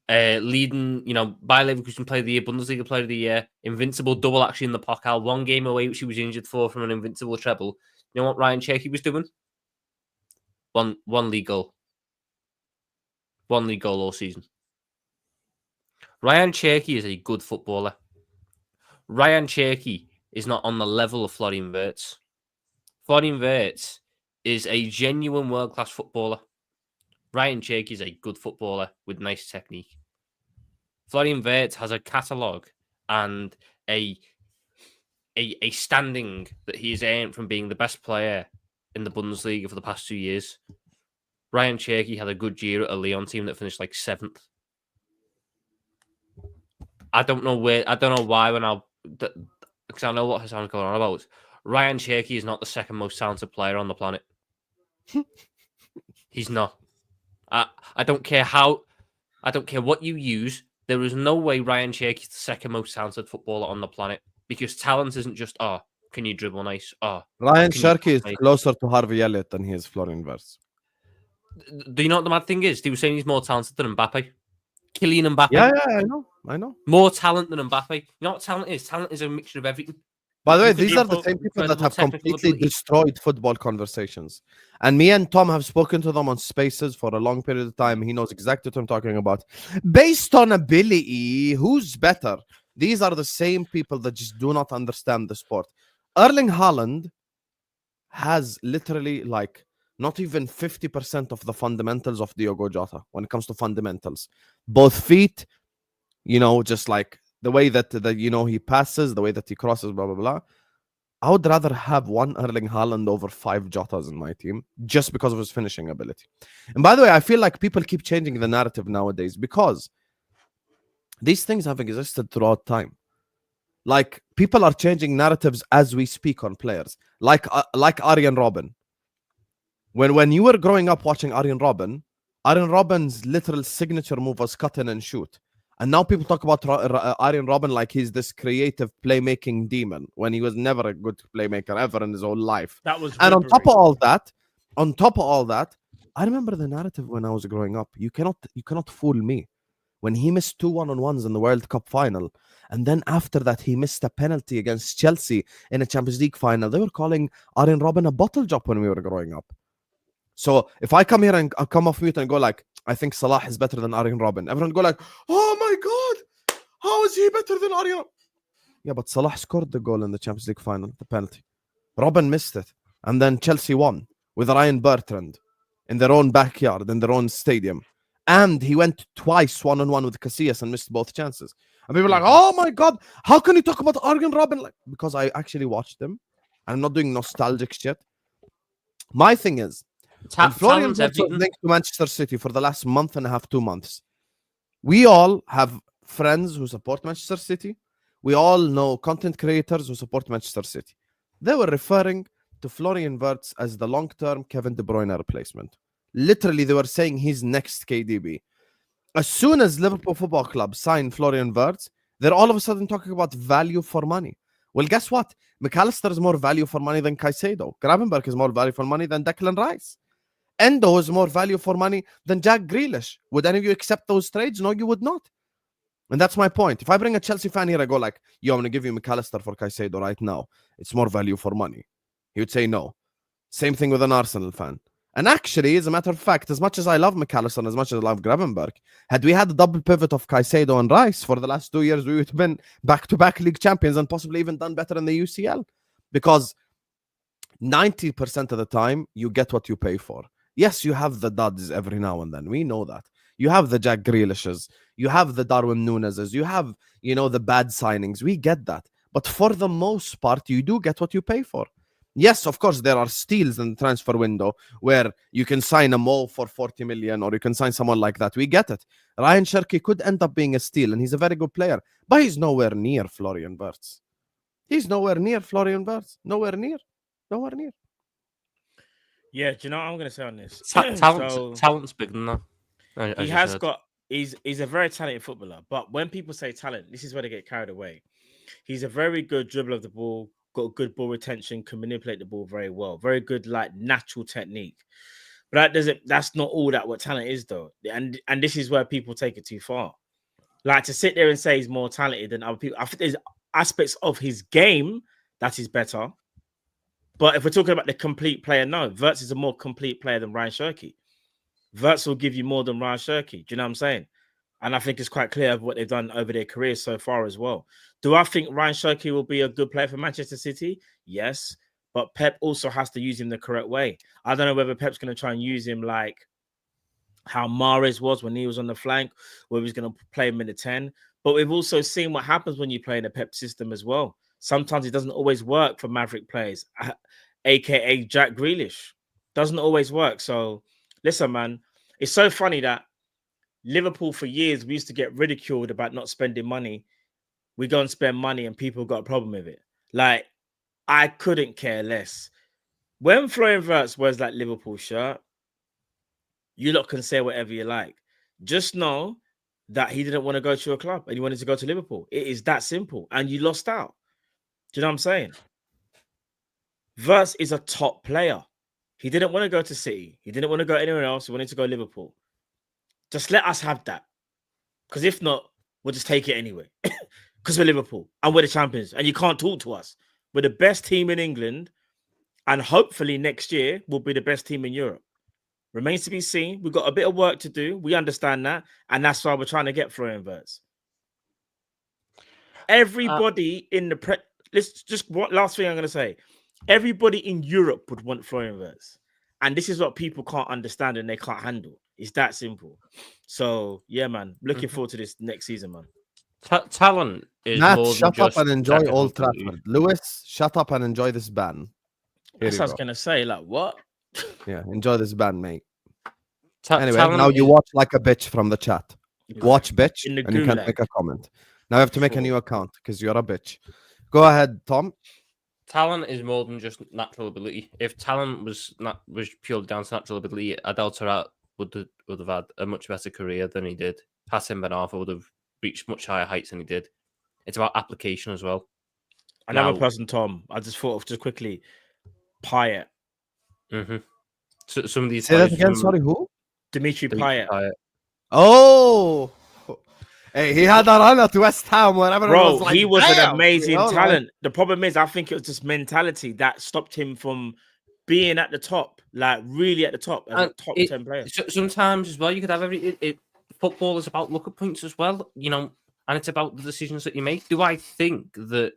leading, Bayer Leverkusen Player of the Year, Bundesliga Player of the Year, invincible double actually in the Pokal, 1 game away which he was injured for from an invincible treble. You know what Ryan Cherki was doing? One league goal. 1 league goal all season. Ryan Cherki is a good footballer. Ryan Cherki is not on the level of Florian Wirtz. Florian Wirtz is a genuine world-class footballer. Ryan Cherki is a good footballer with nice technique. Florian Wirtz has a catalogue and a standing that he has earned from being the best player in the Bundesliga for the past 2 years. Ryan Cherki had a good year at a Lyon team that finished like 7th. I don't know why because I know what Husam's going on about. Ryan Cherki is not the second most talented player on the planet. He's not. I don't care what you use. There is no way Ryan Cherki is the second most talented footballer on the planet because talent isn't just, can you dribble nice? Ryan Cherki is closer to Harvey Elliott than he is Florian Wirtz. Do you know what the mad thing is? They were saying he's more talented than Mbappe. Kylian Mbappe. Yeah, I know. More talent than Mbappe. You know what talent is? Talent is a mixture of everything. By the way, these are the same people that have completely destroyed football conversations. And me and Tom have spoken to them on Spaces for a long period of time. He knows exactly what I'm talking about. Based on ability, who's better? These are the same people that just do not understand the sport. Erling Haaland has literally not even 50% of the fundamentals of Diogo Jota when it comes to fundamentals. Both feet, just like the way that he passes, the way that he crosses, blah, blah, blah. I would rather have one Erling Haaland over 5 Jotas in my team just because of his finishing ability. And by the way, I feel like people keep changing the narrative nowadays because these things have existed throughout time. Like, people are changing narratives as we speak on players. Like Arjen Robben. When you were growing up watching Arjen Robben's literal signature move was cut in and shoot. And now people talk about Arjen Robben like he's this creative playmaking demon when he was never a good playmaker ever in his whole life. That was and on top of all that, I remember the narrative when I was growing up. You cannot fool me. When he missed 2 1-on-1s in the World Cup final, and then after that he missed a penalty against Chelsea in a Champions League final, they were calling Arjen Robben a bottle job when we were growing up. So if I come here and I come off mute and go like, I think Salah is better than Arjen Robben, everyone go like, oh my God, how is he better than Arjen? Yeah, but Salah scored the goal in the Champions League final, the penalty. Robben missed it. And then Chelsea won with Ryan Bertrand in their own backyard, in their own stadium. And he went twice 1-on-1 with Casillas and missed both chances. And people are like, oh my God, how can you talk about Arjen Robben? Because I actually watched them. I'm not doing nostalgic shit. My thing is, Florian Wirtz was linked to Manchester City for the last month and a half, 2 months. We all have friends who support Manchester City. We all know content creators who support Manchester City. They were referring to Florian Wirtz as the long-term Kevin De Bruyne replacement. Literally, they were saying he's next KDB. As soon as Liverpool Football Club signed Florian Wirtz, they're all of a sudden talking about value for money. Well, guess what? McAllister is more value for money than Caicedo. Gravenberch is more value for money than Declan Rice. Endo is more value for money than Jack Grealish. Would any of you accept those trades? No, you would not. And that's my point. If I bring a Chelsea fan here, I go like, yo, I'm going to give you McAllister for Caicedo right now. It's more value for money. He would say no. Same thing with an Arsenal fan. And actually, as a matter of fact, as much as I love McAllister and as much as I love Gravenberch, had we had the double pivot of Caicedo and Rice for the last 2 years, we would have been back-to-back league champions and possibly even done better in the UCL. Because 90% of the time, you get what you pay for. Yes, you have the duds every now and then. We know that. You have the Jack Grealishes. You have the Darwin Nunezes. You have, the bad signings. We get that. But for the most part, you do get what you pay for. Yes, of course, there are steals in the transfer window where you can sign a Mo for 40 million or you can sign someone like that. We get it. Ryan Cherki could end up being a steal and he's a very good player, but he's nowhere near Florian Wirtz. He's nowhere near Florian Wirtz. Nowhere near. Nowhere near. Yeah, do you know what I'm going to say on this? Talent's big than that. He has got. He's a very talented footballer, but when people say talent, this is where they get carried away. He's a very good dribbler of the ball, got good ball retention, can manipulate the ball very well, very good like natural technique. But that doesn't. That's not all that what talent is, though. And this is where people take it too far. Like to sit there and say he's more talented than other people. I think there's aspects of his game that is better. But if we're talking about the complete player, no, Wirtz is a more complete player than Ryan Cherki. Wirtz will give you more than Ryan Cherki. Do you know what I'm saying? And I think it's quite clear of what they've done over their careers so far as well. Do I think Ryan Cherki will be a good player for Manchester City? Yes. But Pep also has to use him the correct way. I don't know whether Pep's going to try and use him like how Mahrez was when he was on the flank, whether he's going to play him in the 10. But we've also seen what happens when you play in a Pep system as well. Sometimes it doesn't always work for Maverick players, a.k.a. Jack Grealish. Doesn't always work. So, listen, man, it's so funny that Liverpool for years, we used to get ridiculed about not spending money. We go and spend money and people got a problem with it. Like, I couldn't care less. When Florian Wirtz wears that Liverpool shirt, you lot can say whatever you like. Just know that he didn't want to go to a club and he wanted to go to Liverpool. It is that simple. And you lost out. Do you know what I'm saying? Wirtz is a top player. He didn't want to go to City. He didn't want to go anywhere else. He wanted to go Liverpool. Just let us have that. Because if not, we'll just take it anyway. Because we're Liverpool and we're the champions. And you can't talk to us. We're the best team in England. And hopefully next year we'll be the best team in Europe. Remains to be seen. We've got a bit of work to do. We understand that. And that's why we're trying to get Florian Wirtz. Everybody in the... Let's just... Last thing I'm going to say. Everybody in Europe would want Florian Wirtz. And this is what people can't understand and they can't handle. It's that simple. So, yeah, man. Looking forward to this next season, man. Talent is Matt, more shut than up just and enjoy technical Old ability. Trafford. Lewis, shut up and enjoy this ban. Here That's you what I was go. going to say. Like, what? Yeah, enjoy this ban, mate. Anyway, Talent now you is- watch like a bitch from the chat. Watch bitch In the and you can gulag. make a comment. Now you have to make a new account because you're a bitch. Go ahead, Tom. Talent is more than just natural ability. If talent was purely down to natural ability, Adel Taarabt would have had a much better career than he did. Hassan Ben Arfa would have reached much higher heights than he did. It's about application as well. Another Now- person, Tom, I just thought of just quickly. Payet. Mm-hmm. So some of these Say that players again. from- Sorry, who? Dimitri Dimitri Payet. Payet. Oh, hey, he had a run at West Ham where everyone Bro, was like, he was "Damn," an amazing you know, like- talent. The problem is, I think it was just mentality that stopped him from being at the top, like really at the top as a And top it- 10 player. Sometimes as well, you could have football is about look at points as well, you know, and it's about the decisions that you make. Do I think that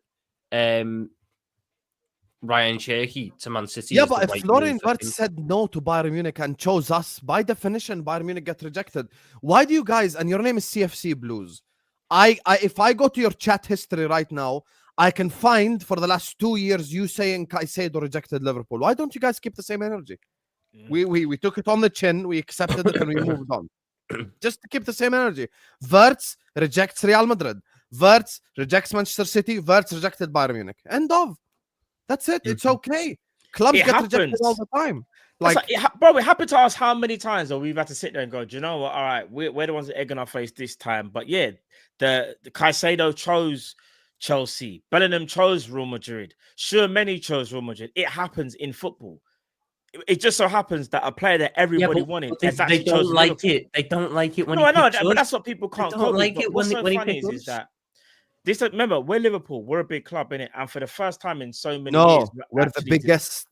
Ryan Cherki to Man City? Yeah, is the but if right Florian move for Wirtz him? said no to Bayern Munich and chose us, by definition, Bayern Munich get rejected. Why do you guys, and your name is CFC Blues, if I go to your chat history right now, I can find for the last 2 years you saying Caicedo rejected Liverpool. Why don't you guys keep the same energy? We took it on the chin, we accepted it, and we moved on. Just to keep the same energy. Wirtz rejects Real Madrid. Wirtz rejects Manchester City. Wirtz rejected Bayern Munich. End of. That's it. It's okay. Clubs It get rejected happens. all the time. Like, Like, bro, it happened to us how many times that we've had to sit there and go, do you know what? All right, we're the ones that egg on our face this time. But yeah, the Caicedo chose Chelsea. Bellingham chose Real Madrid. Sure, many chose Real Madrid. It happens in football. It just so happens that a player that everybody wanted they, has actually they don't chosen like Liverpool. it. They don't like it when No, he I know picks that, but us. that's what people can't don't cope with. like But it what's when so he funny picks is us. that this. Remember, we're Liverpool. We're a big club, innit? And for the first time in so many no, years, we're the actually biggest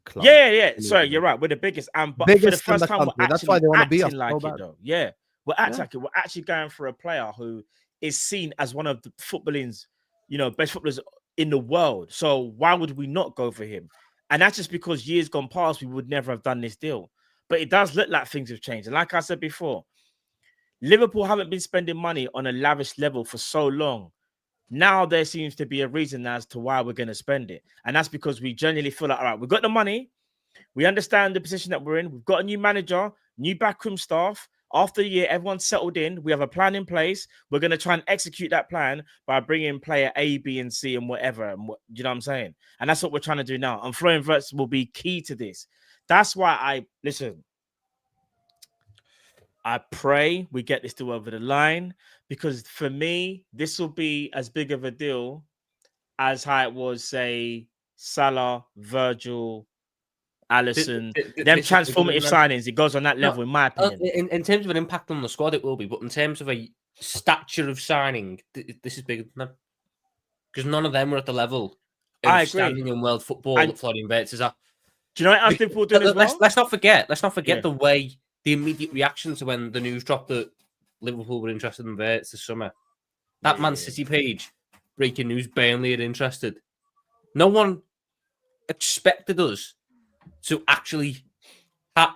club. Yeah. Sorry, you're right. We're the biggest, and but for the Biggest in first the time, we're country. That's actually why they want to be us acting like so it, bad. though. Yeah, we're acting Yeah. like it. We're actually going for a player who is seen as one of the footballing's, best footballers in the world. So why would we not go for him? And that's just because years gone past, we would never have done this deal. But it does look like things have changed. And like I said before, Liverpool haven't been spending money on a lavish level for so long. Now there seems to be a reason as to why we're going to spend it. And that's because we genuinely feel like, all right, we've got the money. We understand the position that we're in. We've got a new manager, new backroom staff. After a year, everyone's settled in. We have a plan in place. We're going to try and execute that plan by bringing player A, B, and C and whatever. And you know what I'm saying? And that's what we're trying to do now. And Florian Wirtz will be key to this. That's why I pray we get this deal over the line, because for me, this will be as big of a deal as how it was, say, Salah, Virgil, Alisson, them transformative signings. It goes on that level, in my opinion. In terms of an impact on the squad, it will be. But in terms of a stature of signing, this is bigger than them. Because none of them were at the level of standing in world football that Florian Wirtz is at. Do you know what else Liverpool doing as well? Let's not forget the way the immediate reaction to when the news dropped that Liverpool were interested in Wirtz this summer. That Man City page, breaking news, Burnley are interested. No one expected us to actually have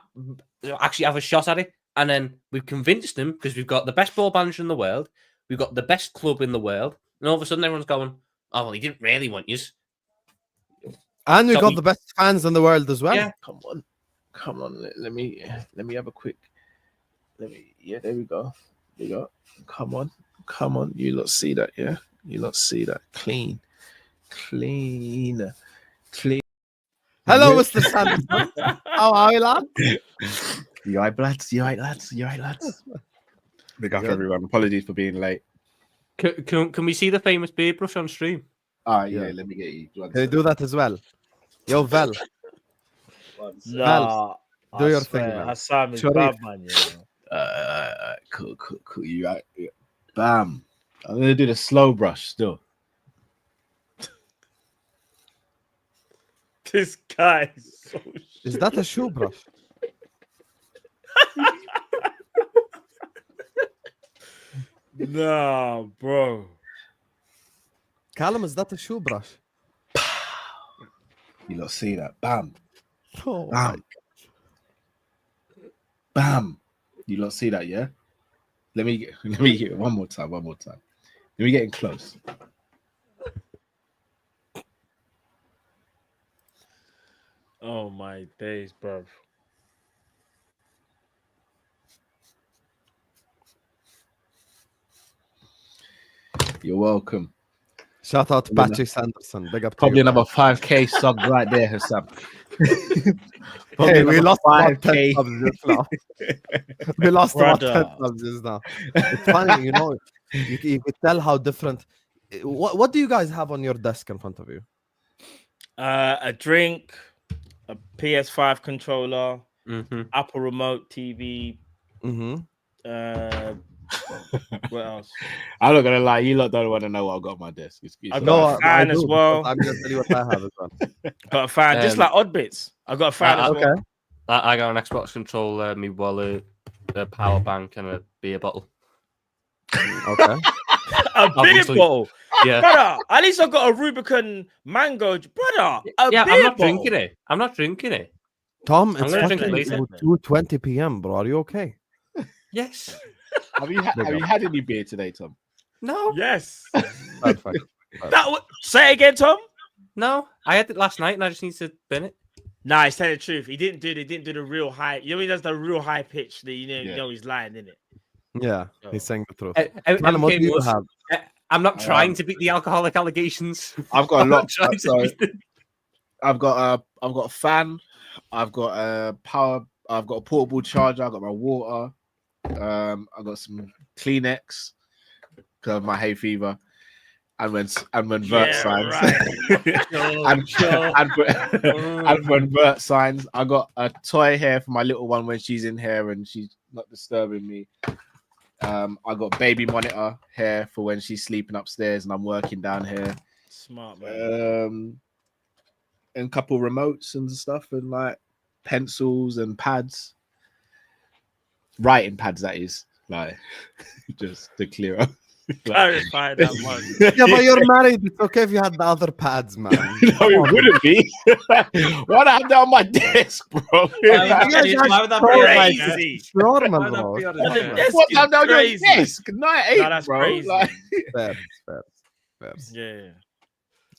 a shot at it. And then we've convinced them because we've got the best ball manager in the world. We've got the best club in the world. And all of a sudden everyone's going, oh, well, he didn't really want you. And we've got the best fans in the world as well. Yeah. Come on. Let me have a quick. Yeah, there we go. There you go. Come on. You lot see that? Yeah. You lot see that? Clean. Hello, Mr. Sanderson. How are you, lad? You right, lads? Big up, everyone. Apologies for being late. Can we see the famous beard brush on stream? Yeah. Let me get you. Can you do that as well? Yo, Val. Nah, do your thing, man. Husam is bad, man. Cool. You right? Yeah. Bam. I'm gonna do the slow brush still. This guy is so Is that a shoe brush? No, bro. Callum, is that a shoe brush? You lot see that? Bam. Oh, Bam. Bam. You lot see that, yeah? Let me get it one more time. Let me get in close. Oh my days, bro. You're welcome. Shout out to Patrick Sanderson. Big up. Probably another 5K sub right there, Husam. Hey, we lost 5K. 10 subs just now. We lost about 10 subs just now. It's funny, you know. You could tell how different. What do you guys have on your desk in front of you? A drink, a PS5 controller, Apple remote TV. What else? I'm not gonna lie, you lot don't want to know what I've got on my desk. I got a fan as well. I'm gonna tell you what I have as well. Got a fan, just like odd bits. I got a fan as well. I got an Xbox controller, my wallet, a power bank, and a beer bottle. Okay. A beer bottle. Yeah. Brother, at least I got a Rubicon mango. Brother, I'm not drinking it. Tom, I'm it's gonna drink it fucking later. 2:20 p.m., bro. Are you okay? Yes. Have you had any beer today, Tom? No. Yes. Perfect. Say it again, Tom. No. I had it last night and I just need to bin it. Nah, he's telling the truth. He didn't do the real high. You know, he does the real high pitch. You know he's lying, isn't it? Yeah, he's saying the truth. Callum, what do you have? I'm not trying to beat the alcoholic allegations. I've got a lot. I've got a fan. I've got a power. I've got a portable charger. I've got my water. I've got some Kleenex because of my hay fever. And when Vert signs, and when Vert signs, I got a toy here for my little one when she's in here and she's not disturbing me. I got baby monitor here for when she's sleeping upstairs and I'm working down here. Smart, man. And a couple remotes and stuff and like pencils and pads, writing pads. That is like just to clear up. Clarify that one. Yeah, but you're married. It's okay if you had the other pads, man. No, it wouldn't be. Why do I have that on my desk, bro? Why would that be crazy? It's normal, bro. What's that down your desk? No, it ain't, that's bro. crazy. Like, Fair. Fairs. Yeah.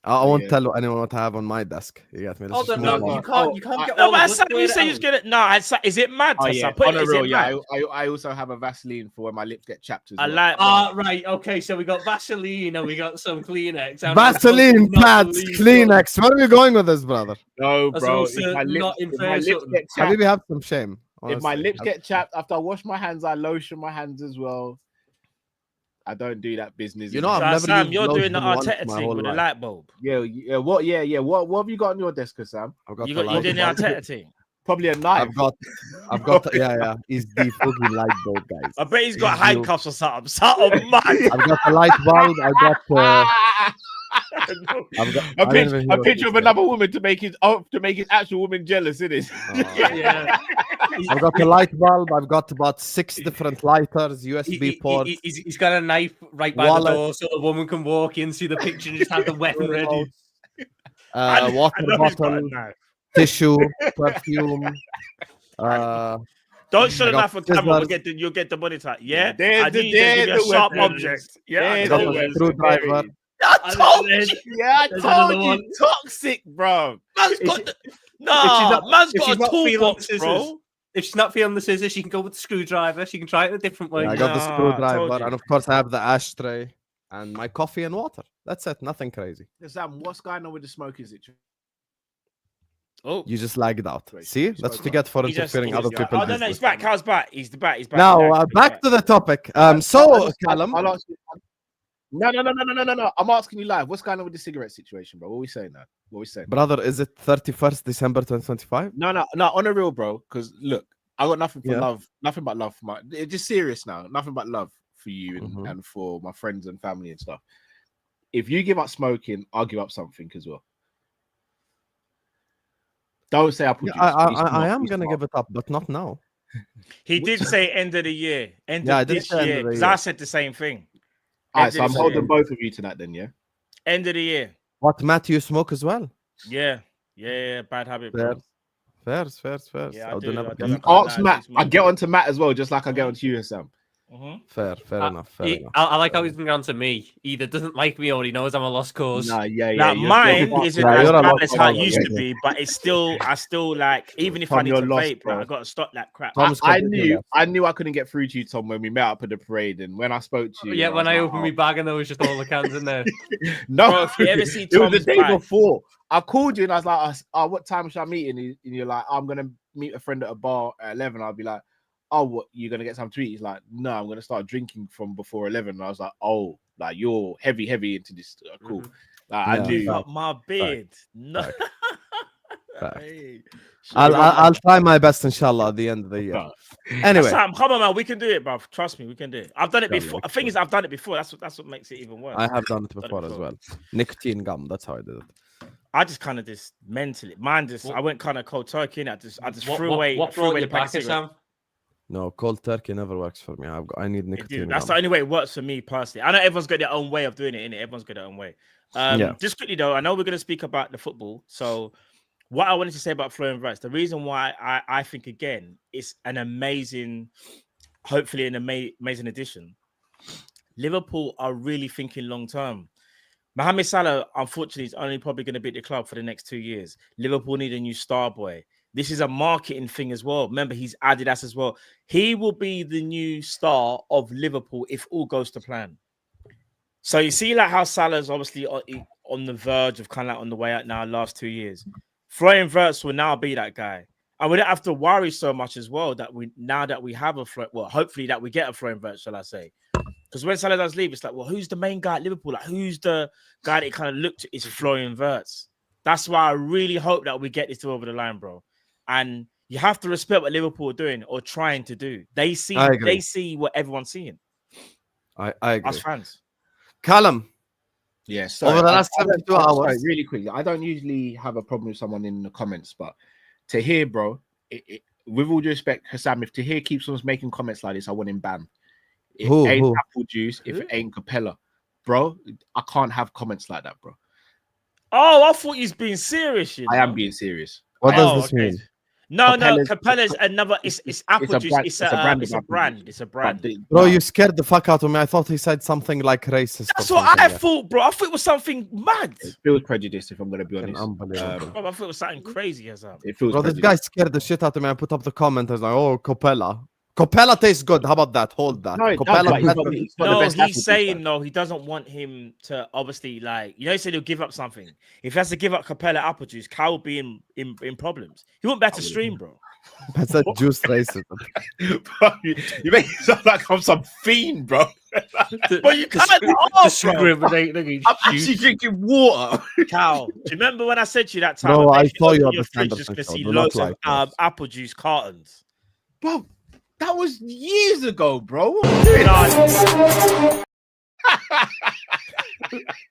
I won't Yeah. tell anyone what I have on my desk. You get me? Let's Hold just on, move no, on. you can't get No, all but of us Sam, you wear say it you're out. gonna. No, is it mad? Oh yeah, Hassan? Put on it, a is real, it yeah. mad? I also have a Vaseline for when my lips get chapped as I well. like. Right. Okay, so we got Vaseline and we got some Kleenex. and Vaseline, not pads, believe Kleenex. Where are we going with this, brother? No, As bro. opposed to not in If my face lips something. get chapped, Habibi, have some shame. if my honestly. lips get chapped after I wash my hands, I lotion my hands as well. I don't do that business. You know, I've So, never Sam, used you're doing the lotion once Arteta my thing whole with a life. light bulb. Yeah. What have you got on your desk, Sam? I've got You the got you light doing the bulb. Arteta thing. Probably a knife. I've got, yeah. He's the fucking light bulb, guys. I bet he's got He's the- handcuffs or something. Something mad. I've got the light bulb. I got. I've got a I don't even hear a what picture you of said. another woman to make his actual woman jealous, innit? Yeah. I've got the light bulb. I've got about 6 different lighters, USB ports. He's got a knife right by Wallet. the door, so a woman can walk in, see the picture, and just have the weapon ready. Water I know he's got a bottle, knife. tissue, perfume. Don't show I the got knife on camera. scissors. You'll get the money tight. Yeah. There's I the- need you to give me there's a the sharp weapon. object. Yeah. I There's got told a you. screwdriver. I told you. Yeah, I There's told another you. one. Toxic, bro. Man's If got she- the... if she's Nah, not- man's if got she's a not feeling toolbox, scissors, bro. If she's not feeling the scissors, she can go with the screwdriver. She can try it a different way. Yeah, I got the Nah, I screwdriver, told you. and of course, I have the ashtray and my coffee and water. That's it. Nothing crazy. Sam, what's going on with the smoking situation? Oh, You just lagged out. Wait, See, you that's spoke to about- get for he just- interfering he other just- people's Oh, no, business. he's back. Carl's back. He's back. He's back. Now, He's back to the topic. So, Callum, I'll ask you. No. I'm asking you live. What's going on with the cigarette situation, bro? What are we saying now? What are we saying? brother, is it 31st December 2025? No, on a real, bro. Because look, I got nothing for Yeah. love, nothing but love for my. It's just serious now. Nothing but love for you Mhm. and for my friends and family and stuff. If you give up smoking, I'll give up something as well. Don't say I put. I am gonna give it up, but not now. He did say end of the year. End Yeah, I of did this say end year. of the Because year. I said the same thing. All right, End so of I'm the holding year. both of you tonight, then, yeah. End of the year. What, Matt, you smoke as well? Yeah. Bad habit, bro. Fairs. Yeah, I I'll do, never I get do. it. Ask Nah, Matt. it's I me. get onto Matt as well, just like I get onto you, Sam. Mhm. Fair enough. Fair enough. I like how he's been on to me. Either doesn't like me or he knows I'm a lost cause. Nah, yeah. Now, you're- mine you're- isn't Yeah, as you're a bad lot as how it smaller, used yeah. to be, but it's still, I still like, even if I Tom, need you're to lost, vape, bro. like, I got to stop that crap. Tom's I completely knew lost. I knew I couldn't get through to you, Tom, when we met up at the parade, and when I spoke to you. Yeah, when was I like, opened my bag and there was just all the cans in there. no, Bro, if you ever see it was the Tom's day bag- before. I called you and I was like, "Oh, what time should I meet?" And you're like, "I'm gonna meet a friend at a bar at 11." I'll be like, "Oh, what? You're gonna get something to eat?" He's like, "No, I'm gonna start drinking from before 11." And I was like, "Oh, like you're heavy into this." Cool. Like, I Yeah. knew. Got my beard. No. Fact. Fact. Hey. I'll try my best, inshallah, at the end of the year. No. Anyway, Sam, come on, man. We can do it, bro. Trust me, we can do it. I've done it Yeah, before. yeah, The thing is, I've done it before. That's what makes it even worse. I have done it Done it before as before. well. Nicotine gum. That's how I did it. I just kind of just mentally, I went kind of cold turkey and I just threw away. What threw brought away you the pack of back, cigarettes. Sam? No, cold turkey never works for me. I need It nicotine did. That's the gum. only way it works for me personally. I know everyone's got their own way of doing it, innit? Everyone's got their own way. Yeah. Just quickly though, I know we're going to speak about the football. So, what I wanted to say about Florian Wirtz, the reason why I think again it's an amazing, hopefully an amazing addition. Liverpool are really thinking long term. Mohamed Salah, unfortunately, is only probably going to be at the club for the next 2 years. Liverpool need a new star boy. This is a marketing thing as well. Remember, he's Adidas as well. He will be the new star of Liverpool if all goes to plan. So you see, like how Salah's obviously on the verge of kind of like on the way out now. Last 2 years, Florian Wirtz will now be that guy, and we don't have to worry so much as well that we have hopefully that we get a Florian Wirtz, shall I say? Because when Salah does leave, it's like, well, who's the main guy at Liverpool? Like, who's the guy that kind of looked at? Is Florian Wirtz. That's why I really hope that we get this over the line, bro. And you have to respect what Liverpool are doing or trying to do. They see what everyone's seeing. I agree. Us fans. Callum, Yeah, so over the last 72 hours. really quickly, I don't usually have a problem with someone in the comments, but to hear, bro, with all due respect, Husam, if Tahir keeps on making comments like this, I want him banned. It Who? ain't apple juice if it ain't Capella, bro. I can't have comments like that, bro. Oh, I thought he's being serious. You know? I am being serious. What Oh, does this okay. mean? No, Capella's- Capella's another. It's apple a juice. brand- It's it's a a brand it's of a apple brand. juice. It's a But brand. Bro, no. you scared the fuck out of me. I thought he said something like racist. That's or what something, I yeah. thought, bro. I thought it was something mad. It feels prejudiced, if I'm going to be honest. Unbelievable. Bro, I thought it was something crazy as that. It feels Bro, this prejudiced. guy scared the shit out of me. I put up the comment. I was like, oh, Copella. Copella tastes good. How about that? Hold that. No, it does, Copella but it's better. not- it's not the No, best apple he's juice, saying though. no. He doesn't want him to obviously he said he'll give up something. If he has to give up Capella apple juice, Cal will be in problems. He won't be able to stream, bro. That's a juice racism. Bro, you make it sound like I'm some fiend, bro. But you can't discriminate against I'm actually drinking water. Cal. Do you remember when I said to you that time? Bro, I bet saw you open at your the fridge, stand-up just gonna show. see Do not loads lie of to us. apple juice cartons. Bro, that was years ago, bro. What are you doing?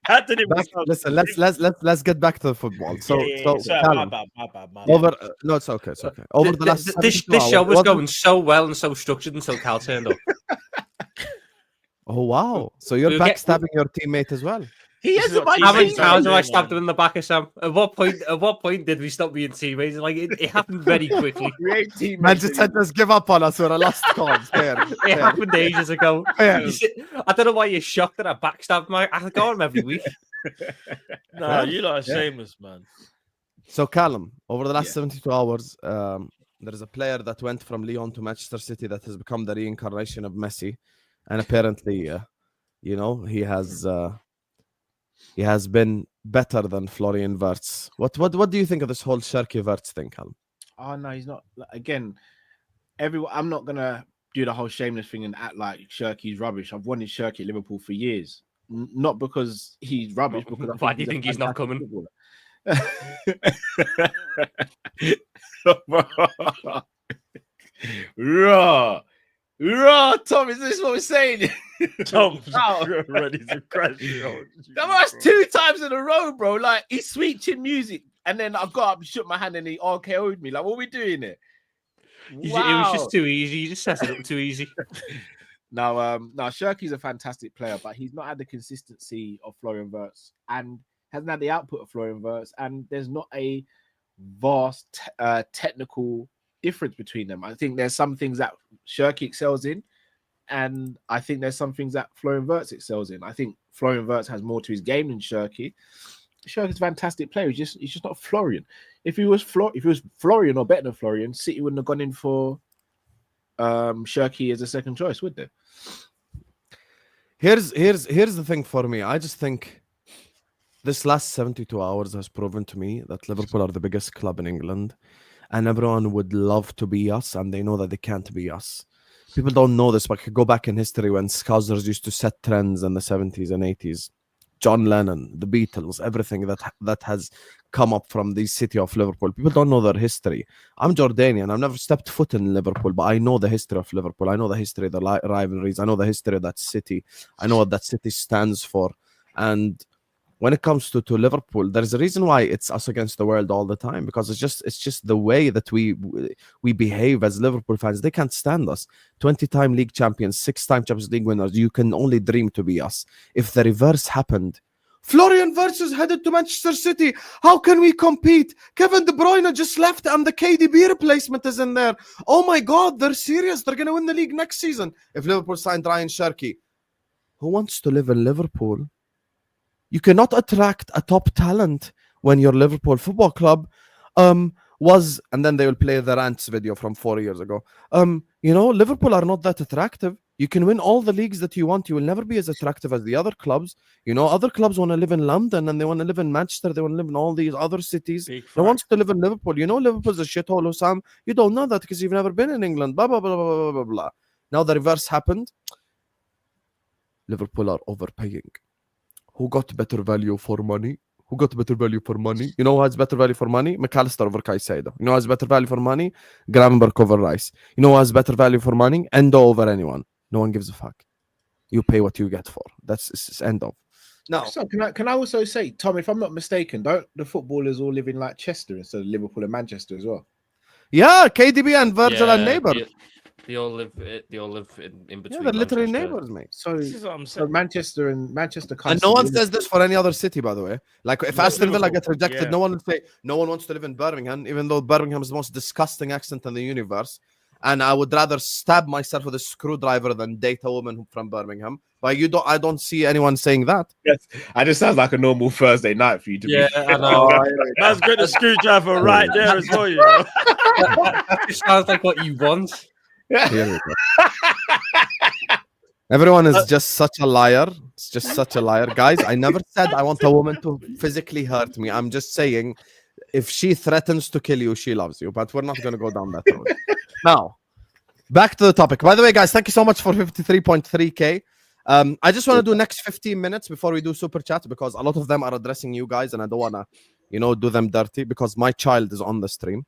How did it Listen, let's get back to the football. So, Sorry, Callum, my bad. over. No, it's okay. It's okay. Over the last This 72 show hours, was what- going so well and so structured until Cal turned up. Oh wow! So you're We'll get- backstabbing your teammate as well. He This is hasn't what my How many teammates teammate. times have I man. stabbed him in the back of Sam? At what point did we stop being teammates? Like it happened very quickly. We ain't teammates Man just said, anymore. "Let's give up on us. We're a lost cause." Fair, It fair, happened ages ago. fair. I don't know why you're shocked that I backstabbed my. I go on him every week. No, you lot are shameless, man. So Callum, over the last Yeah. 72 hours, there is a player that went from Lyon to Manchester City that has become the reincarnation of Messi, and apparently, he has been better than Florian Wirtz. What do you think of this whole Cherki Wirtz thing, Callum? Oh no, he's not. Again, everyone. I'm not gonna do the whole shameless thing and act like Cherki's rubbish. I've wanted Cherki at Liverpool for years, not because he's rubbish. Because I Why do you a think he's not fantastic coming? footballer. Raw, Tom, is this what we're saying? Tom, Wow. ready to crash you. That's 2 times in a row, bro. Like he's switching music, and then I got up and shook my hand, and he RKO'd me. Like, what are we doing here? It was just too easy. You just set it up too easy. Now, Cherki's a fantastic player, but he's not had the consistency of Florian Wirtz and hasn't had the output of Florian Wirtz, and there's not a vast technical difference between them. I think there's some things that Cherki excels in, and I think there's some things that Florian Wirtz excels in. I think Florian Wirtz has more to his game than Cherki. Cherki's a fantastic player. He's just not Florian. If he was Florian or better than Florian, City wouldn't have gone in for Cherki as a second choice, would they? Here's the thing for me. I just think this last 72 hours has proven to me that Liverpool are the biggest club in England, and everyone would love to be us, and they know that they can't be us. People don't know this, but I could go back in history when Scousers used to set trends in the 70s and 80s. John Lennon, the Beatles, everything that has come up from the city of Liverpool. People don't know their history. I'm Jordanian. I've never stepped foot in Liverpool, but I know the history of Liverpool. I know the history of the rivalries. I know the history of that city. I know what that city stands for. And when it comes to Liverpool, there's a reason why it's us against the world all the time, because it's just the way that we behave as Liverpool fans. They can't stand us. 20-time league champions, 6-time Champions League winners. You can only dream to be us. If the reverse happened, Florian Wirtz is headed to Manchester City. How can we compete? Kevin De Bruyne just left and the KDB replacement is in there. Oh my God, they're serious. They're going to win the league next season. If Liverpool signed Ryan Cherki, who wants to live in Liverpool? You cannot attract a top talent when your Liverpool Football Club was, and then they will play the rants video from 4 years ago. Liverpool are not that attractive. You can win all the leagues that you want. You will never be as attractive as the other clubs. Other clubs want to live in London and they want to live in Manchester. They want to live in all these other cities. No one wants to live in Liverpool. Liverpool's a shithole, Husam. You don't know that because you've never been in England. Blah, blah, blah, blah, blah, blah, blah. Now the reverse happened. Liverpool are overpaying. Who got better value for money? Who got better value for money? You know who has better value for money? McAllister over Caicedo. You know who has better value for money? Gravenberch over Rice. You know who has better value for money? Endo over anyone. No one gives a fuck. You pay what you get for. That's end of. Now, So can I also say, Tom, if I'm not mistaken, don't the footballers all live in like Chester instead of Liverpool and Manchester as well? yeah, KDB and Virgil and Neighbour. They all live in between. Yeah, they're literally Manchester. neighbors, mate. So, This is what I'm so saying. Manchester comes And no to one Liverpool. says this for any other city, by the way. Like if No, Aston Villa Liverpool, gets rejected, yeah. no one will say no one wants to live in Birmingham, even though Birmingham is the most disgusting accent in the universe. And I would rather stab myself with a screwdriver than date a woman from Birmingham. But I don't see anyone saying that. Yes, I just sounds like a normal Thursday night for you to Yeah, be. I know. Man's got a screwdriver right there as well, you know. That just sounds like what you want. Here we go. Everyone is just such a liar. It's just such a liar. Guys, I never said I want a woman to physically hurt me. I'm just saying if she threatens to kill you, she loves you. But we're not going to go down that road. Now, back to the topic. By the way, guys, thank you so much for 53.3K. I just want to do next 15 minutes before we do super chat because a lot of them are addressing you guys and I don't want to, do them dirty because my child is on the stream.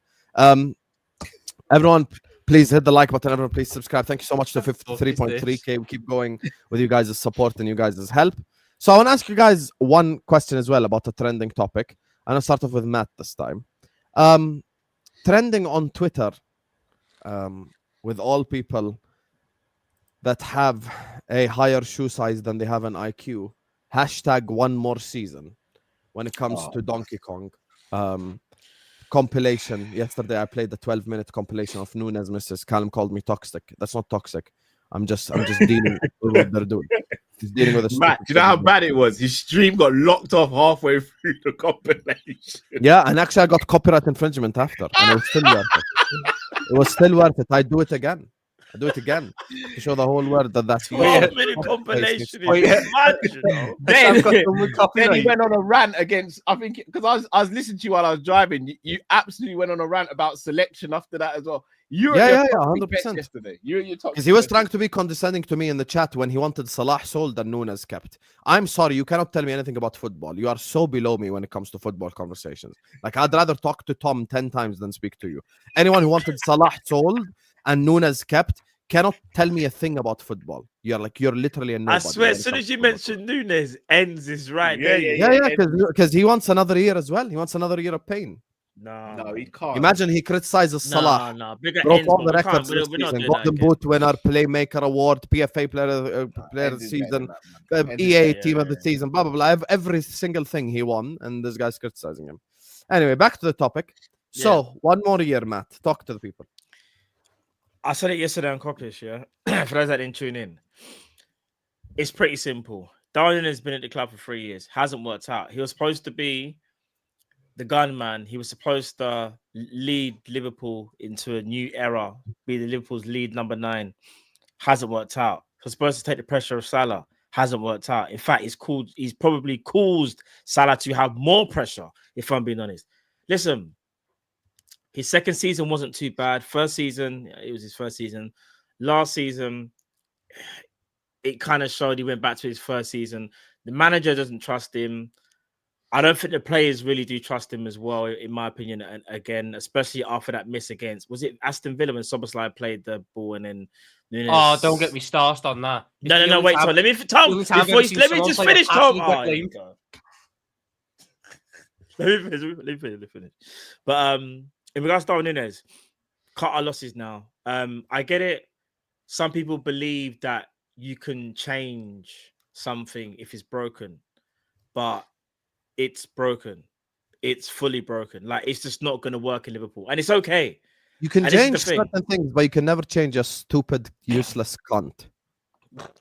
Everyone, please hit the like button. Everyone, please subscribe. Thank you so much to 53.3K. We keep going with you guys' support and you guys' help. So I want to ask you guys one question as well about a trending topic. And I'll start off with Matt this time. Trending on Twitter with all people that have a higher shoe size than they have an IQ. Hashtag one more season when it comes to Donkey Kong. Compilation. Yesterday I played the 12-minute compilation of Nunez misses. Callum called me toxic. That's not toxic. I'm just dealing with what they're doing. He's dealing with a Matt, do you know how bad it was? His stream got locked off halfway through the compilation. Yeah, and actually I got copyright infringement after, and it was still worth it. It was still worth it. I do it again to show the whole world that that's 12-minute compilation is mad, you know. Then he went on a rant against, I think, because I was listening to you while I was driving. You absolutely went on a rant about selection after that as well. You were Yeah, your top 100%. yesterday. You were your top Because he was trying to be condescending to me in the chat when he wanted Salah sold and Nunez kept. I'm sorry, you cannot tell me anything about football. You are so below me when it comes to football conversations. Like, I'd rather talk to Tom 10 times than speak to you. Anyone who wanted Salah sold and Nunez kept cannot tell me a thing about football. You're literally a nobody. I swear, as soon as you mention Nunez, ends is right there. Yeah, because he wants another year as well. He wants another year of pain. No, he can't. Imagine he criticizes Salah. No, bigger Broke ends, all but the we records can't. this We're not season. doing that Golden again. Boot winner, Playmaker Award, PFA Player of the Season, EA Team of the Season, blah, blah, blah. Every single thing he won, and this guy's criticizing him. Anyway, back to the topic. So, one more year, Matt. Talk to the people. I said it yesterday on Kopish, yeah. For those that didn't tune in, it's pretty simple. Darwin has been at the club for 3 years. Hasn't worked out. He was supposed to be the gunman. He was supposed to lead Liverpool into a new era, be the Liverpool's lead number 9. Hasn't worked out. He was supposed to take the pressure of Salah. Hasn't worked out. In fact, he's probably caused Salah to have more pressure, if I'm being honest. Listen, his second season wasn't too bad. First season, it was his first season. Last season, it kind of showed he went back to his first season. The manager doesn't trust him. I don't think the players really do trust him as well, in my opinion. And again, especially after that miss against, was it Aston Villa when Szoboszlai played the ball and then Nunez... Oh, don't get me started on that. No, wait, Tom. Let me just finish, Tom. Let me finish. But in regards to Darwin Nunez, cut our losses now. I get it. Some people believe that you can change something if it's broken, but it's broken. It's fully broken. Like, it's just not going to work in Liverpool, and it's okay. You can And change this is the thing. certain things, but you can never change a stupid, useless cunt.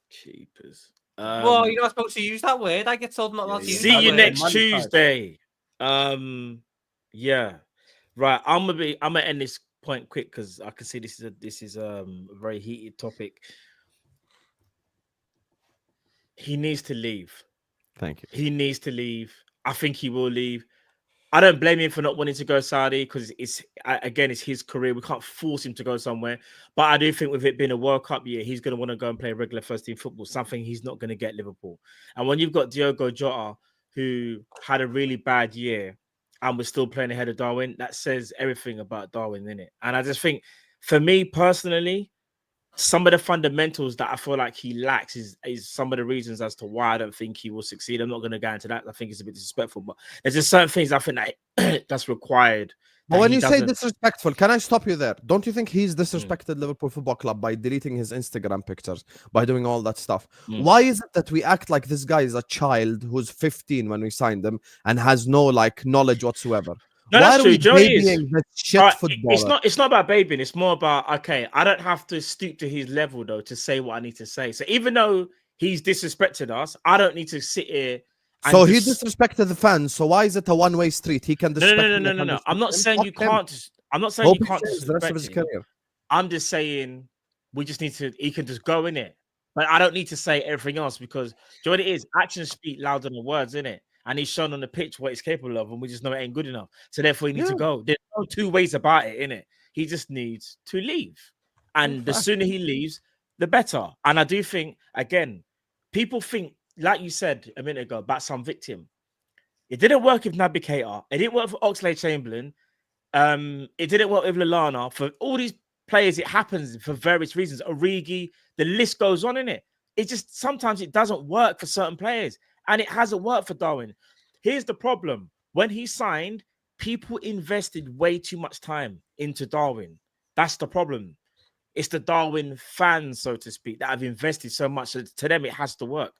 Cheapers. Well, you're not supposed to use that word. I get told not to use that See you word. next Tuesday. Yeah. Right. I'm gonna end this point quick because I can see this is a very heated topic. He needs to leave. Thank you. He needs to leave. I think he will leave. I don't blame him for not wanting to go Saudi because it's his career. We can't force him to go somewhere. But I do think with it being a World Cup year, he's going to want to go and play regular first team football, something he's not going to get Liverpool. And when you've got Diogo Jota, who had a really bad year and was still playing ahead of Darwin, that says everything about Darwin, innit? And I just think, for me personally, some of the fundamentals that I feel like he lacks is some of the reasons as to why I don't think he will succeed. I'm not going to go into that. I think it's a bit disrespectful, but there's just certain things I think that that's required But that when he you say doesn't. disrespectful, can I stop you there? Don't you think he's disrespected Liverpool Football Club by deleting his Instagram pictures, by doing all that stuff? Why is it that we act like this guy is a child who's 15 when we signed him and has no like knowledge whatsoever? No, Why that's are true. we Do you know what it is? babying this shit Alright, footballer? it's not about babying. It's more about, okay, I don't have to stoop to his level though to say what I need to say. So even though he's disrespected us, I don't need to sit here. And So he just... disrespected the fans. So why is it a one-way street? He can No, disrespect no, me, no, I no, can no. I'm not disrespect him. saying you Fuck him. can't. I'm not saying Hope you he can't changes the rest of his disrespect him. career. I'm just saying we just need to. He can just go in it, but I don't need to say everything else because do you know what it is? Actions speak louder than words, innit? And he's shown on the pitch what he's capable of, and we just know it ain't good enough. So therefore, he needs to go. There's no two ways about it, innit? He just needs to leave, and the sooner he leaves, the better. And I do think again, people think, like you said a minute ago, about some victim. It didn't work with Naby Keita. It didn't work for Oxlade-Chamberlain. It didn't work with Lallana. For all these players, it happens for various reasons. Origi, the list goes on in it. It just sometimes it doesn't work for certain players, and it hasn't worked for Darwin. Here's the problem: when he signed, people invested way too much time into Darwin. That's the problem. It's the Darwin fans, so to speak, that have invested so much. So to them, it has to work.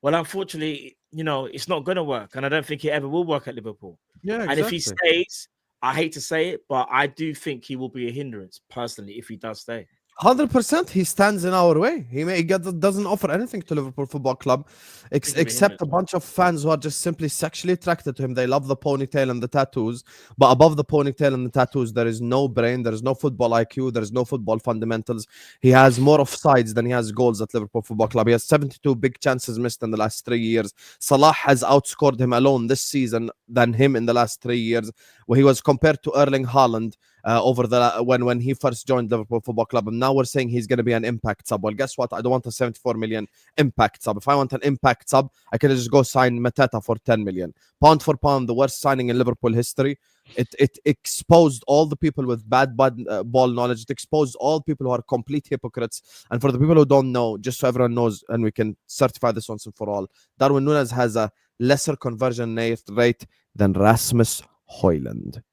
Well, unfortunately, you know, it's not going to work, and I don't think it ever will work at Liverpool. Yeah, exactly. And if he stays, I hate to say it, but I do think he will be a hindrance personally if he does stay. 100%, he stands in our way. Doesn't offer anything to Liverpool Football Club, except a bunch of fans who are just simply sexually attracted to him. They love the ponytail and the tattoos, but above the ponytail and the tattoos, there is no brain, there is no football IQ, there is no football fundamentals. He has more offsides than he has goals at Liverpool Football Club. He has 72 big chances missed in the last 3 years. Salah has outscored him alone this season than him in the last 3 years, where he was compared to Erling Haaland. When he first joined Liverpool Football Club, and now we're saying he's going to be an impact sub. Well, guess what? I don't want a 74 million impact sub. If I want an impact sub, I can just go sign Mateta for 10 million. Pound for pound, the worst signing in Liverpool history. It exposed all the people with bad ball knowledge. It exposed all people who are complete hypocrites. And for the people who don't know, just so everyone knows, and we can certify this once and for all, Darwin Nunez has a lesser conversion rate than Rasmus Højlund.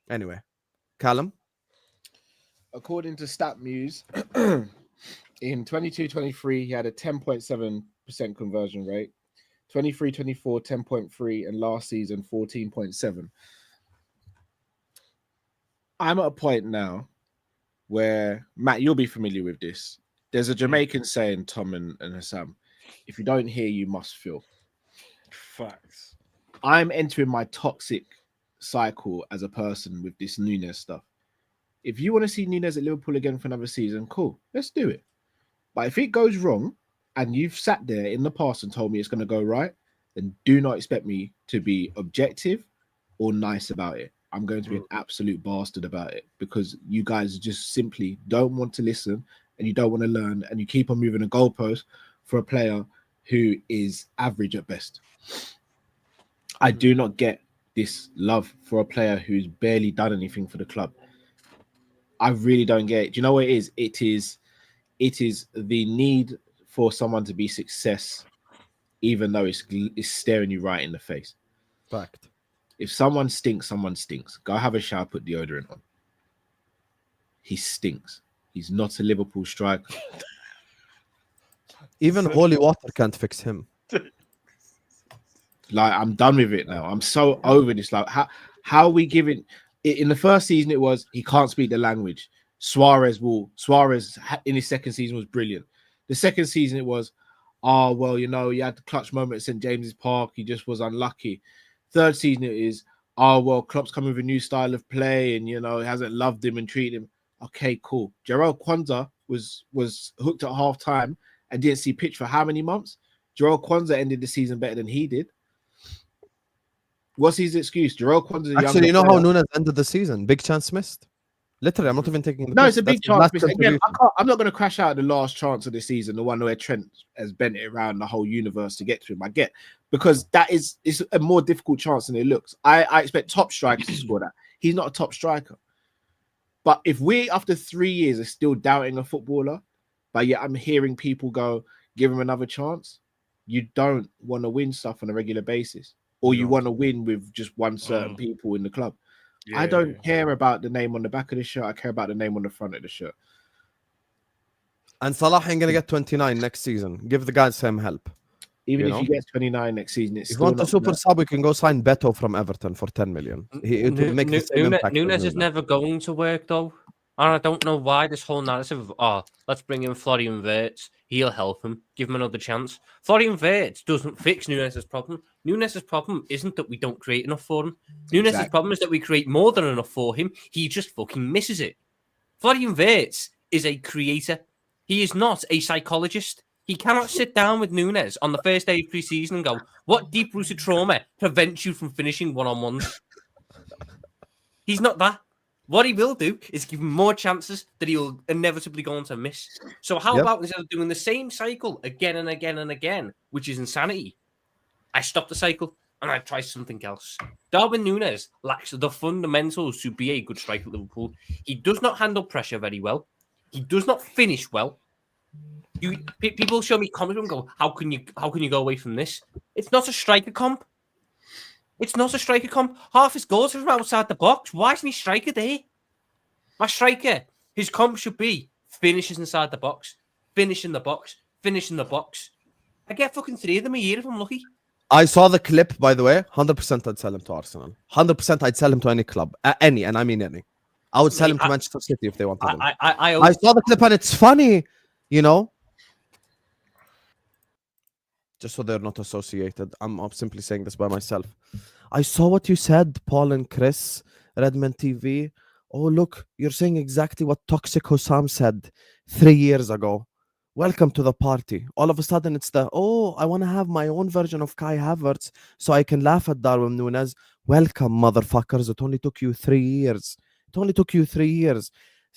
Anyway, Callum? According to StatMuse, in 22-23, he had a 10.7% conversion rate. 23-24, 10.3, and last season, 14.7. I'm at a point now where, Matt, you'll be familiar with this. There's a Jamaican saying, Tom and Husam, if you don't hear, you must feel. Facts. I'm entering my toxic cycle as a person with this Nunez stuff. If you want to see Nunez at Liverpool again for another season, cool, let's do it. But if it goes wrong and you've sat there in the past and told me it's going to go right, then do not expect me to be objective or nice about it. I'm going to be an absolute bastard about it because you guys just simply don't want to listen and you don't want to learn and you keep on moving a goalpost for a player who is average at best. I do not get this love for a player who's barely done anything for the club. I really don't get it. Do you know what it is? It is the need for someone to be success, even though it's staring you right in the face. Fact. If someone stinks, someone stinks. Go have a shower, put deodorant on. He stinks. He's not a Liverpool striker. Even holy water can't fix him. Like, I'm done with it now. I'm so over this. Like, how are we giving... In the first season, it was he can't speak the language. Suarez in his second season was brilliant. The second season, it was, oh, well, you know, he had the clutch moment at St. James's Park. He just was unlucky. Third season, it is, oh, well, Klopp's coming with a new style of play and, you know, he hasn't loved him and treated him. Okay, cool. Jarrell Kwanzaa was hooked at half time and didn't see pitch for how many months? Jarrell Kwanzaa ended the season better than he did. What's his excuse? Jarrell Kwanzaa. Actually, you know how Nunez ended the season? Big chance missed. Literally, I'm not even taking the No, piss. it's a big That's chance. Again, I'm not going to crash out the last chance of the season, the one where Trent has bent it around the whole universe to get to him. I get, because it's a more difficult chance than it looks. I expect top strikers to score that. He's not a top striker. But if we, after 3 years, are still doubting a footballer, but yet I'm hearing people go, give him another chance, you don't want to win stuff on a regular basis. Or you want to win with just one certain people in the club. I don't care about the name on the back of the shirt. I care about the name on the front of the shirt. And Salah ain't gonna get 29 next season. Give the guys some help. Even You if know? he gets 29 next season, it's If you still want a not super gonna- sub, we can go sign Beto from Everton for 10 million. It will make the same impact. as Nunez is Nunez. never going to work though. And I don't know why this whole narrative of, let's bring in Florian Wirtz. He'll help him. Give him another chance. Florian Wirtz doesn't fix Nunez's problem. Nunez's problem isn't that we don't create enough for him. Nunez's Exactly. problem is that we create more than enough for him. He just fucking misses it. Florian Wirtz is a creator. He is not a psychologist. He cannot sit down with Nunez on the first day of pre-season and go, what deep-rooted trauma prevents you from finishing one-on-ones? He's not that. What he will do is give him more chances that he'll inevitably go on to miss. So how about instead of doing the same cycle again and again and again, which is insanity, I stop the cycle and I try something else. Darwin Nunez lacks the fundamentals to be a good striker at Liverpool. He does not handle pressure very well. He does not finish well. People show me comments and go, how can you go away from this? It's not a striker comp. It's not a striker comp. Half his goals are from outside the box. Why isn't he striker there? My striker, his comp should be finishes inside the box, finish in the box, finish in the box. I get fucking 3 of them a year if I'm lucky. I saw the clip, by the way. 100% I'd sell him to Arsenal. 100% I'd sell him to any club. Any, and I mean any. I would sell him to Manchester City if they wanted him. I saw the clip and it's funny, you know. Just so they're not associated. I'm simply saying this by myself. I saw what you said, Paul and Chris, Redmond TV. Oh, look, you're saying exactly what Toxic Husam said 3 years ago. Welcome to the party. All of a sudden, it's I want to have my own version of Kai Havertz so I can laugh at Darwin Nunez. Welcome, motherfuckers. It only took you 3 years. It only took you 3 years.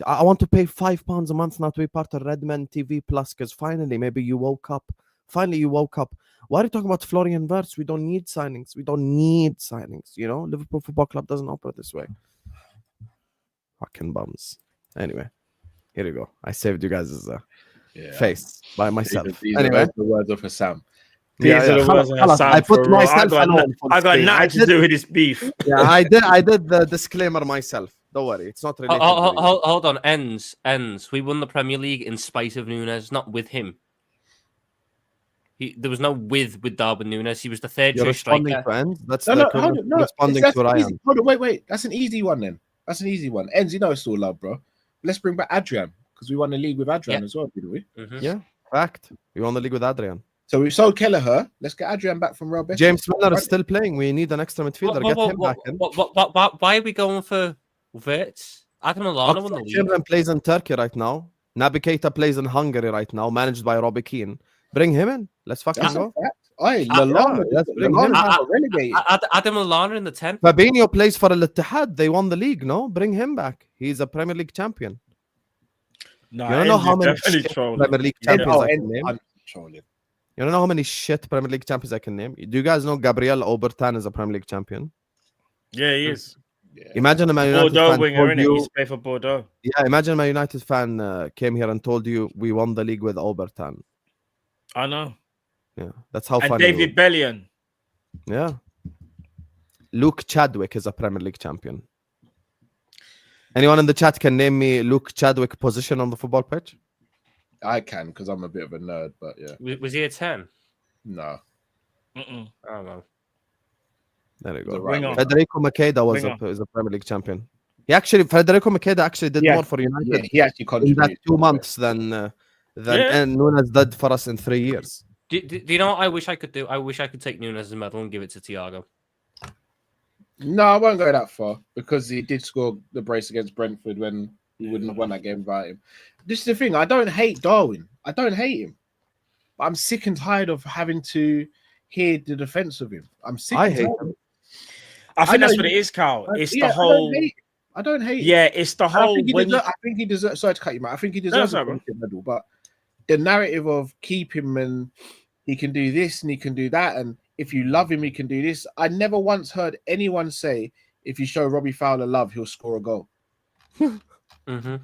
I want to pay £5 a month now to be part of Redmond TV Plus because finally, maybe you woke up. Finally, you woke up. Why are you talking about Florian Wirtz? We don't need signings. We don't need signings. You know, Liverpool Football Club doesn't operate this way. Fucking bums. Anyway, here you go. I saved you guys' face by myself. These Anyway, are the words of Husam. These are the words of Hassan I put for real. myself alone. I got nothing to do with this beef. Yeah, I did the disclaimer myself. Don't worry, it's not related. Hold on. Ends. We won the Premier League in spite of Nunez, not with him. There was no with Darwin Nunez. He was the third choice striker. That's responding to Ryan. Hold on, wait. That's an easy one then. That's an easy one. Ends, you know it's all love, bro. Let's bring back Adrian because we won the league with Adrian as well, didn't we? Mm-hmm. Yeah, fact. We won the league with Adrian. So we've sold Kelleher. Let's get Adrian back from Real Betis. James Milner is still playing. We need an extra midfielder. Get him back in. Why are we going for Wirtz? Adam Lallana won the league. Children plays in Turkey right now. Naby Keita plays in Hungary right now, managed by Robbie Keane. Bring him in. Let's fucking go. Lallana, let's bring him. relegated. Adam Lallana in the 10th. Fabinho plays for Al Ittihad. They won the league. No, bring him back. He's a Premier League champion. No, you don't know how many definitely shit trolling. Premier League champions I can name. I'm trolling. You don't know how many shit Premier League champions I can name. Do you guys know Gabriel Obertan is a Premier League champion? Yeah, he is. Yeah. Imagine a Man United Bordeaux fan winger, told innit? you, He's played for Bordeaux. yeah, imagine a Man United fan came here and told you we won the league with Obertan. I know. Yeah, that's how And funny. David Bellion. Yeah. Luke Chadwick is a Premier League champion. Anyone in the chat can name me Luke Chadwick position on the football pitch? I can because I'm a bit of a nerd, but yeah. Was he a 10? No. Mm-mm. I don't know. There you go. The right Winger. Federico Makeda is a Premier League champion. Federico Makeda actually did more for Yeah, United he actually in contributed. that 2 months than and Nunez did for us in 3 years. Do you know what I wish I could do? I wish I could take Nunez's medal and give it to Thiago. No, I won't go that far because he did score the brace against Brentford when he wouldn't have won that game without him. This is the thing. I don't hate Darwin. I don't hate him. But I'm sick and tired of having to hear the defense of him. I'm sick I and hate tired. him. I think know that's what it you- is, Carl. It's Yeah, the whole. I don't hate him. Yeah, it's the I whole. think, When I think he deserves. Sorry to cut you, man. I think he deserves No, a championship medal. But the narrative of keep him and he can do this and he can do that, and if you love him, he can do this. I never once heard anyone say if you show Robbie Fowler love, he'll score a goal. Mm-hmm. Never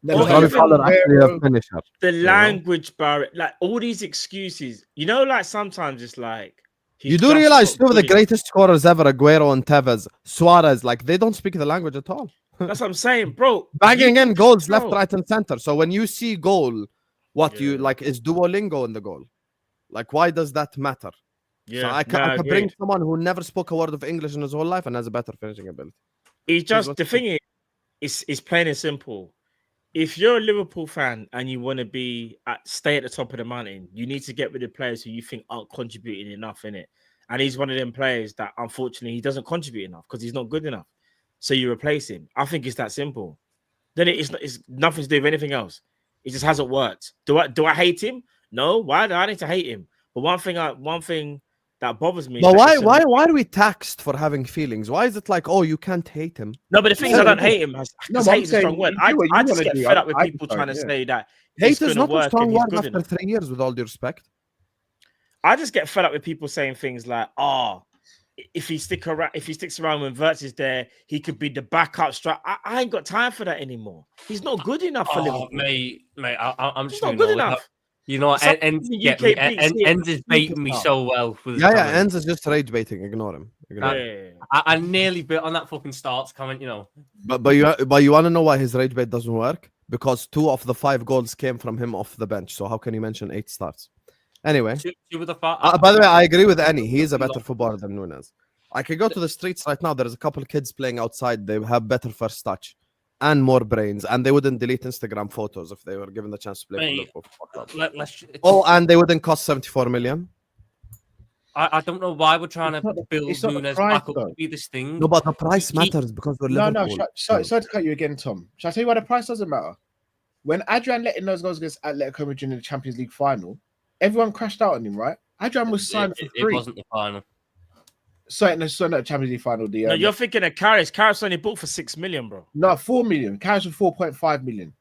Well, heard Robbie even Fowler actually a Aguero. finisher. the know? language barrier, like all these excuses, like sometimes it's like You do realize two of the greatest scorers ever, Aguero and Tevez, Suarez, like they don't speak the language at all. That's what I'm saying, bro. Banging in goals left, bro. right, and center. So when you see goal, what you like is Duolingo in the goal. Like, why does that matter? Yeah, so I can bring someone who never spoke a word of English in his whole life and has a better finishing ability. It's just the thing is, it's plain and simple. If you're a Liverpool fan and you want to stay at the top of the mountain, you need to get rid of players who you think aren't contributing enough in it. And he's one of them players that unfortunately he doesn't contribute enough because he's not good enough. So you replace him. I think it's that simple. Then it's nothing to do with anything else. It just hasn't worked. Do I hate him? No. Why do I need to hate him? But one thing that bothers me. But why are we taxed for having feelings? Why is it like, oh, you can't hate him? No, but the thing is, I don't hate him. Hate is a strong word. I just get fed up with people trying to say that hate is not a strong word after 3 years, with all due respect. I just get fed up with people saying things like, "Oh, if he sticks around when Wirtz is there, he could be the backup strike." I ain't got time for that anymore. He's not good enough for Liverpool. Mate, I'm just not good enough. You know, Ends is baiting me so well. Yeah, Ends is just rage baiting. Ignore him. I nearly bit on that fucking starts comment, you know. But you want to know why his rage bait doesn't work? Because 2 of the 5 goals came from him off the bench. So how can you mention 8 starts? Anyway, by the way, I agree with Annie. He is a better footballer than Nunez. I could go to the streets right now. There's a couple of kids playing outside. They have better first touch and more brains, and they wouldn't delete Instagram photos if they were given the chance to play for Liverpool. And they wouldn't cost 74 million. I don't know why we're trying to build Nunez back up to be this thing. No, but the price matters because we're Liverpool. No. Sorry to cut you again, Tom. Shall I tell you why the price doesn't matter? When Adrian let in those goals against Atletico Madrid in the Champions League final, everyone crashed out on him, right? Adrian was signed for free. It wasn't the final. Sorry, no, Champions League final. No, you're thinking of Karras. Karras only bought for 6 million, bro. No, 4 million. Karras was 4.5 million.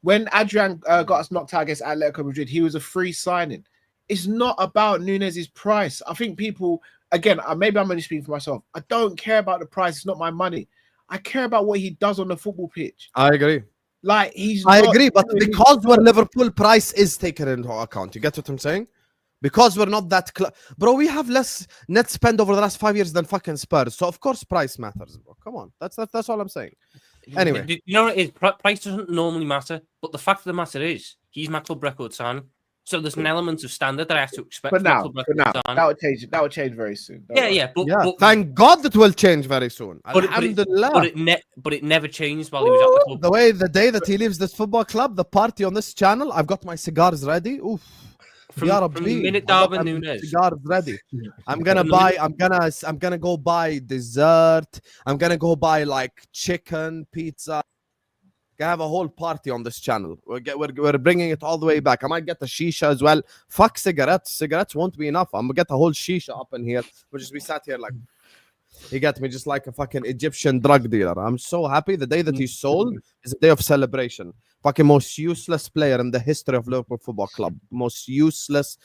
When Adrian got us knocked out against Atletico Madrid, he was a free signing. It's not about Nunez's price. I think people, again, maybe I'm only speaking for myself. I don't care about the price. It's not my money. I care about what he does on the football pitch. I agree. Like I agree, but because we're Liverpool, price is taken into account. You get what I'm saying? Because we're not that bro, we have less net spend over the last 5 years than fucking Spurs. So of course price matters, bro. Come on. That's all I'm saying. Anyway. You know what it is? Price doesn't normally matter, but the fact of the matter is he's my club record signing. So there's an element of standard that I have to expect. But now, that will change very soon. But thank God that will change very soon. But it never changed while he was at the club. The day that he leaves this football club, the party on this channel, I've got my cigars ready. Oof. From the minute Darwin Nunez, cigars ready. I'm gonna go buy dessert. I'm gonna go buy like chicken, pizza. Gonna have a whole party on this channel. We're bringing it all the way back. I might get the shisha as well. Fuck cigarettes. Cigarettes won't be enough. I'm gonna get the whole shisha up in here. We'll just be sat here like, you get me, just like a fucking Egyptian drug dealer. I'm so happy. The day that he sold is a day of celebration. Fucking most useless player in the history of Liverpool Football Club. Most useless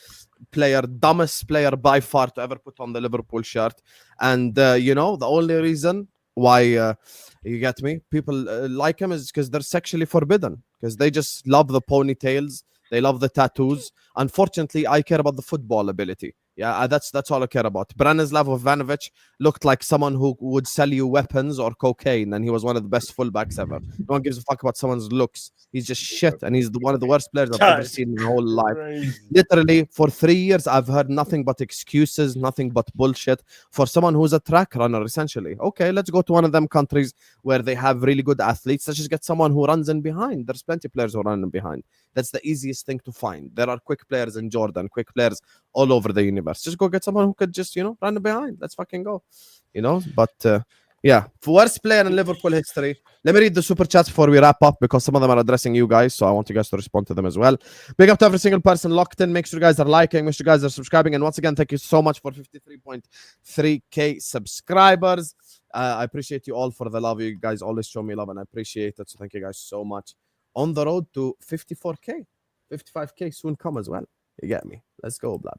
player, dumbest player by far to ever put on the Liverpool shirt. And, the only reason why, you get me, people like him is because they're sexually forbidden. Because they just love the ponytails. They love the tattoos. Unfortunately, I care about the football ability. Yeah, that's all I care about. Branislav Ivanovic looked like someone who would sell you weapons or cocaine, and he was one of the best fullbacks ever. No one gives a fuck about someone's looks. He's just shit, and he's one of the worst players I've ever seen in my whole life. Literally, for 3 years, I've heard nothing but excuses, nothing but bullshit for someone who's a track runner, essentially. Okay, let's go to one of them countries where they have really good athletes. Let's just get someone who runs in behind. There's plenty of players who run in behind. That's the easiest thing to find. There are quick players in Jordan, quick players all over the universe. Just go get someone who could just, run behind. Let's fucking go. But worst player in Liverpool history. Let me read the super chats before we wrap up because some of them are addressing you guys. So I want you guys to respond to them as well. Big up to every single person locked in. Make sure you guys are liking. Make sure you guys are subscribing. And once again, thank you so much for 53.3k subscribers. I appreciate you all for the love. You guys always show me love and I appreciate it. So thank you guys so much. On the road to 54k. 55k soon come as well. You get me? Let's go, blood.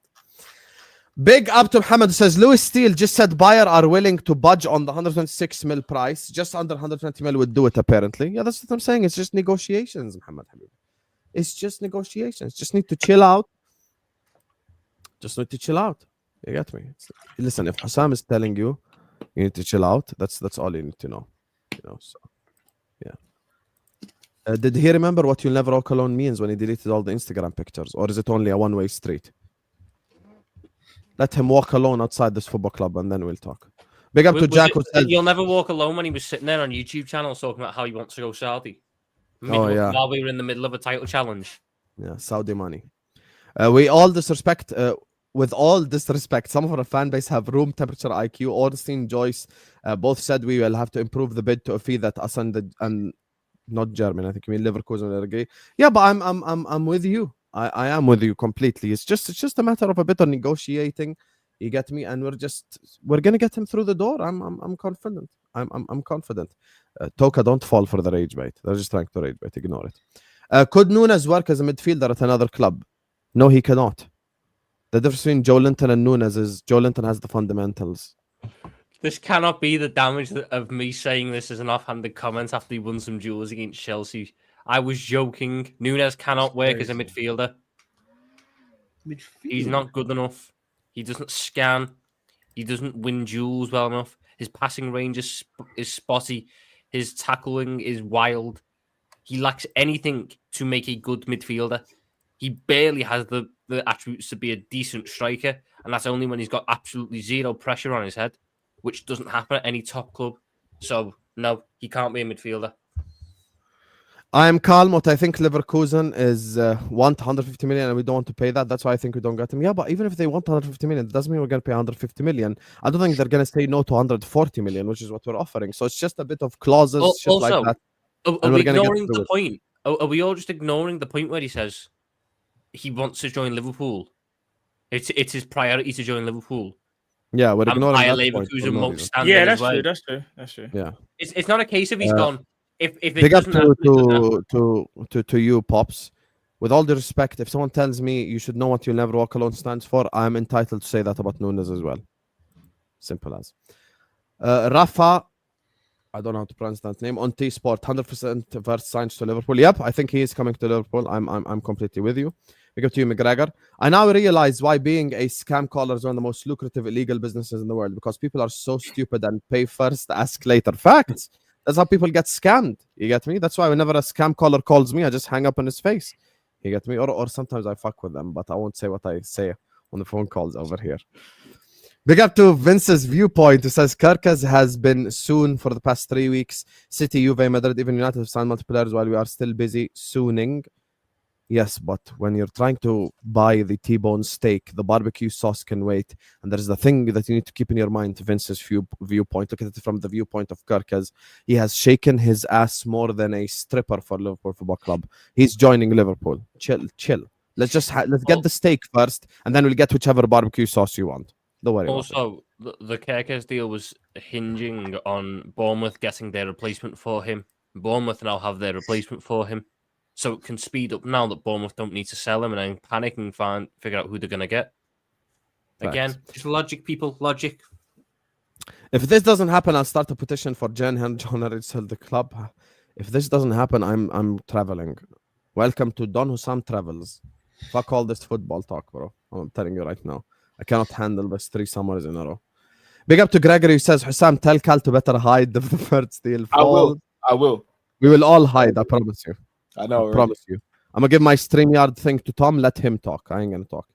Big up to Muhammad, says Lewis Steele just said Bayer are willing to budge on the 126 mil price. Just under 120 mil would do it, apparently. Yeah, that's what I'm saying. It's just negotiations, Muhammad Habib. It's just negotiations. Just need to chill out. You get me? Listen, if Husam is telling you, you need to chill out. That's all you need to know. You know. So, yeah. Did he remember what "you'll never walk alone" means when he deleted all the Instagram pictures, or is it only a one-way street? Let him walk alone outside this football club, and then we'll talk. Big up to Jack who says, "You'll never walk alone" when he was sitting there on YouTube channel talking about how he wants to go Saudi. yeah. While we were in the middle of a title challenge. Yeah, Saudi money. We all disrespect. With all disrespect, some of our fan base have room temperature IQ. Ornstein, Joyce, both said we will have to improve the bid to a fee that us and not German. I think you mean Leverkusen. Yeah, but I'm with you. I am with you completely. It's just a matter of a bit of negotiating. You get me? And we're gonna get him through the door. I'm confident. I'm confident. Toka, don't fall for the rage bait. They're just trying to rage bait. Ignore it. Could Nunez work as a midfielder at another club? No, he cannot. The difference between Joe Linton and Nunez is Joe Linton has the fundamentals. This cannot be the damage of me saying this as an offhanded comment after he won some duels against Chelsea. I was joking. Nunez cannot work as a midfielder. He's not good enough. He doesn't scan. He doesn't win duels well enough. His passing range is spotty. His tackling is wild. He lacks anything to make a good midfielder. He barely has the attributes to be a decent striker, and that's only when he's got absolutely zero pressure on his head, which doesn't happen at any top club. So, no, he can't be a midfielder. I am calm. What I think Leverkusen is want 150 million, and we don't want to pay that. That's why I think we don't get him. Yeah, but even if they want 150 million, it doesn't mean we're going to pay 150 million. I don't think they're going to say no to 140 million, which is what we're offering. So it's just a bit of clauses, shit also, like that. Are we ignoring the point? Are we all just ignoring the point where he says he wants to join Liverpool? It's his priority to join Liverpool. Yeah, we're ignoring that Leverkusen point. won't stand Yeah, there that's as well. true. That's true. Yeah, it's not a case of he's gone. If it big up doesn't to you, Pops. With all due respect, if someone tells me you should know what "you'll never walk alone" stands for, I'm entitled to say that about Nunez as well. Simple as. Rafa, I don't know how to pronounce that name. On T Sport, 100% Wirtz signs to Liverpool. Yep, I think he is coming to Liverpool. I'm completely with you. Big up to you, McGregor. I now realize why being a scam caller is one of the most lucrative illegal businesses in the world, because people are so stupid and pay first, ask later. Facts. That's how people get scammed. You get me? That's why whenever a scam caller calls me, I just hang up on his face. You get me? Or sometimes I fuck with them, but I won't say what I say on the phone calls over here. Big up to Vince's viewpoint, who says Kerkez has been soon for the past 3 weeks. City, Juve, Madrid, even United have signed multiple players while we are still busy sooning. Yes, but when you're trying to buy the T-bone steak, the barbecue sauce can wait. And there's the thing that you need to keep in your mind, Vince's viewpoint. Look at it from the viewpoint of Kerkez. He has shaken his ass more than a stripper for Liverpool Football Club. He's joining Liverpool. Chill. Let's get the steak first, and then we'll get whichever barbecue sauce you want. Don't worry. Also, the Kerkez deal was hinging on Bournemouth getting their replacement for him. Bournemouth now have their replacement for him. So it can speed up now that Bournemouth don't need to sell him and then panic and figure out who they're going to get. Again, just logic, people. Logic. If this doesn't happen, I'll start a petition for John Henry to sell the club. If this doesn't happen, I'm traveling. Welcome to Don Husam Travels. Fuck all this football talk, bro. I'm telling you right now. I cannot handle this 3 summers in a row. Big up to Gregory, who says, Husam, tell Cal to better hide the first deal. I will. We will all hide, I promise you. I know. I promise you. I'm going to give my StreamYard thing to Tom. Let him talk. I ain't going to talk.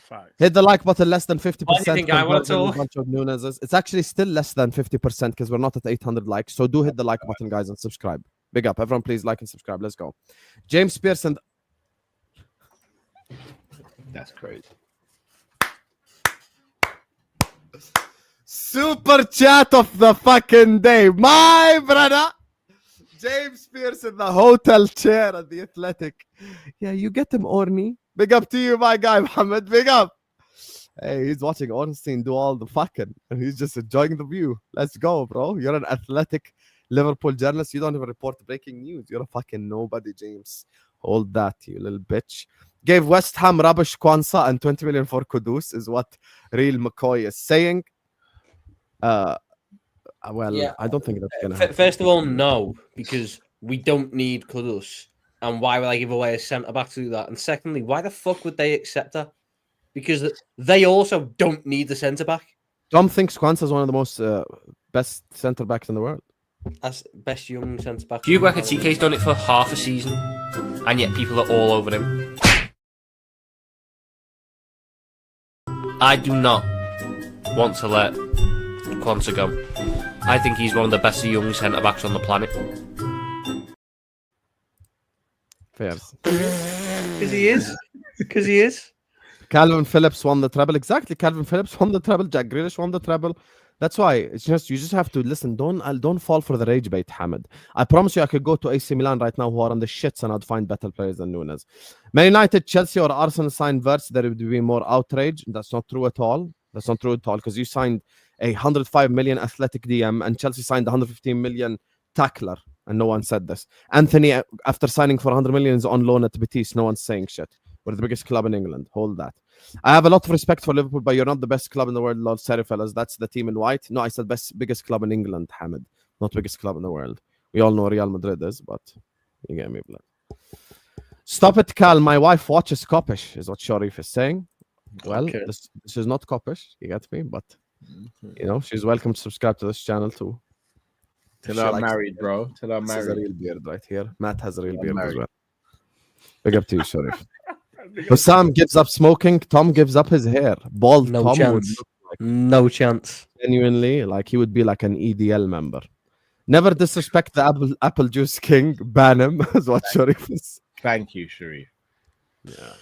Facts. Hit the like button, less than 50%. Why do you think I want to talk? Bunch of Nunez's. It's actually still less than 50% because we're not at 800 likes. So do hit the like button, guys, and subscribe. Big up. Everyone, please like and subscribe. Let's go. James Pearson. That's crazy. Super chat of the fucking day. My brother. James Pearson, the hotel chair at the Athletic. Yeah, you get him, Orny. Big up to you, my guy, Mohammed. Big up. Hey, he's watching Ornstein do all the fucking, and he's just enjoying the view. Let's go, bro. You're an Athletic Liverpool journalist. You don't even report breaking news. You're a fucking nobody, James. Hold that, you little bitch. Gave West Ham rubbish Kwanzaa and 20 million for Kudus, is what Real McCoy is saying. Well, yeah. I don't think that's going to happen. First of all, no, because we don't need Kudus. And why would I give away a centre-back to do that? And secondly, why the fuck would they accept her? because they also don't need the centre back. Tom thinks Kwanzaa is one of the most best centre backs in the world. As best young centre back. Do you reckon TK's done it for half a season, and yet people are all over him? I do not want to let Kwanzaa go. I think he's one of the best young centre backs on the planet. Fair. Because he is. Because he is. Calvin Phillips won the treble. Exactly. Calvin Phillips won the treble. Jack Grealish won the treble. That's why it's just you just have to listen. Don't fall for the rage bait, Hamid. I promise you, I could go to AC Milan right now who are on the shits and I'd find better players than Nunez. Man United, Chelsea, or Arsenal signed Wirtz, there would be more outrage. That's not true at all. That's not true at all because you signed a 105 million athletic DM and Chelsea signed 115 million tackler, and no one said this. Anthony, after signing for 100 million, is on loan at Betis. No one's saying shit. We're the biggest club in England. Hold that. I have a lot of respect for Liverpool, but you're not the best club in the world, Lord. Sorry, fellas. That's the team in white. No, I said biggest club in England, Hamid. Not biggest club in the world. We all know Real Madrid is, but you get me, blood. Stop it, Cal. My wife watches Kopish, is what Sharif is saying. Well, Okay. this is not Kopish. You get me? But, you know, she's welcome to subscribe to this channel too. Till She I'm likes married, bro. Till I'm This is a married. real beard right here. Matt has a real I'm beard as married. well. Big up to you, Sharif. Husam gives up smoking. Tom gives up his hair. Bald No Tom would chance. look like No chance. genuinely like he would be like an EDL member. Never disrespect the apple juice king. Ban him, is what Sharif is. Thank you, Sharif. Yeah.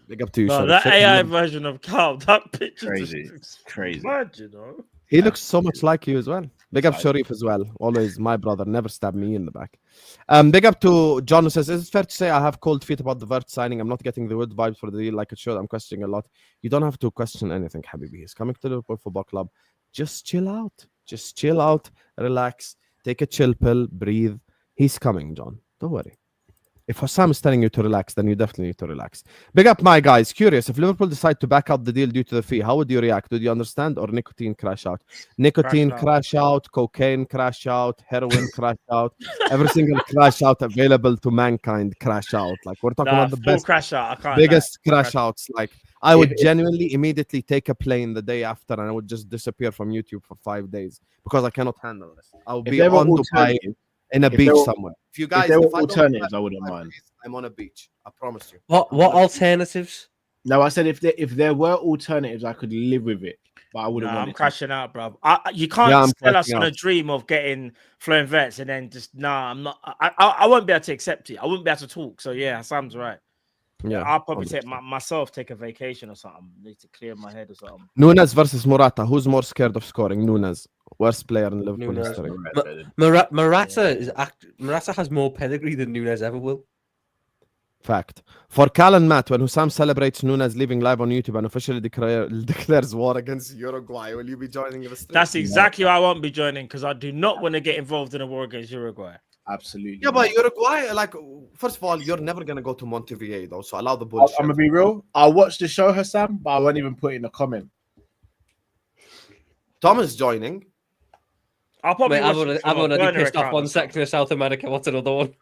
Big up to you, No, Sharif. that Shake AI him. version of Cal, that picture Crazy. just looks Crazy. mad, you know. He looks so much like you as well. Big up Like- Sharif as well. Always my brother. Never stab me in the back. Big up to John who says, is it fair to say I have cold feet about the Wirtz signing? I'm not getting the Wood vibes for the deal like it should. I'm questioning a lot. You don't have to question anything, Habibi. He's coming to Liverpool Football Club. Just chill out. Just chill out. Relax. Take a chill pill. Breathe. He's coming, John. Don't worry. If Husam is telling you to relax, then you definitely need to relax. Big up, my guys. Curious, if Liverpool decide to back out the deal due to the fee, how would you react? Would you understand or nicotine crash out? Nicotine crash out, cocaine crash out, heroin crash out, every single crash out available to mankind crash out. Like we're talking about the full best, crash out. I can't biggest lie. crash outs. Like I would genuinely immediately take a plane the day after and I would just disappear from YouTube for 5 days because I cannot handle this. I'll If be there were on Dubai alternatives, in a if beach there were- somewhere. If you guys, if there were I don't alternatives, have I wouldn't 5 mind. days, I'm on a beach. I promise you. What alternatives? No, I said if there were alternatives, I could live with it, but I wouldn't Nah, want I'm it. crashing out, bro. You can't Yeah, I'm tell us crashing on a out. dream of getting Florian Wirtz and then just I'm not. I won't be able to accept it. I wouldn't be able to talk. So yeah, Sam's right. Yeah, I'll probably 100%. take myself take a vacation or something. Need to clear my head or something. Nunez versus Morata. Who's more scared of scoring? Nunez, worst player in Liverpool Nunez. history. Morata has more pedigree than Nunez ever will. Fact. For Cal and Matt, when Husam celebrates Nunez leaving live on YouTube and officially declares war against Uruguay, will you be joining the stream? That's exactly why I won't be joining because I do not want to get involved in a war against Uruguay. Absolutely. Yeah, but Uruguay, like, first of all, you're never gonna go to Montevideo, so allow the bullshit. I'm gonna be real. I'll watch the show, Husam, but I won't even put in a comment. Tom is joining. I'll probably. Mate, watch I've it from a already burner pissed off account one or something. sector of South America. What's another one?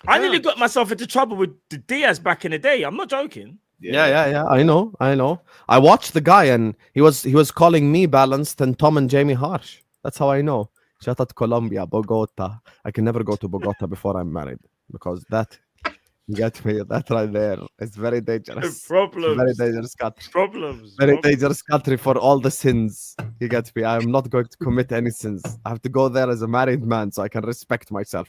I nearly got myself into trouble with the Diaz back in the day. I'm not joking. Yeah. I know. I watched the guy and he was calling me balanced and Tom and Jamie harsh. That's how I know. Shout out to Colombia, Bogota. I can never go to Bogota before I'm married because that, you get me, that right there is very dangerous. Problems. Very dangerous country. Problems. Very dangerous country for all the sins. You get me? I'm not going to commit any sins. I have to go there as a married man so I can respect myself.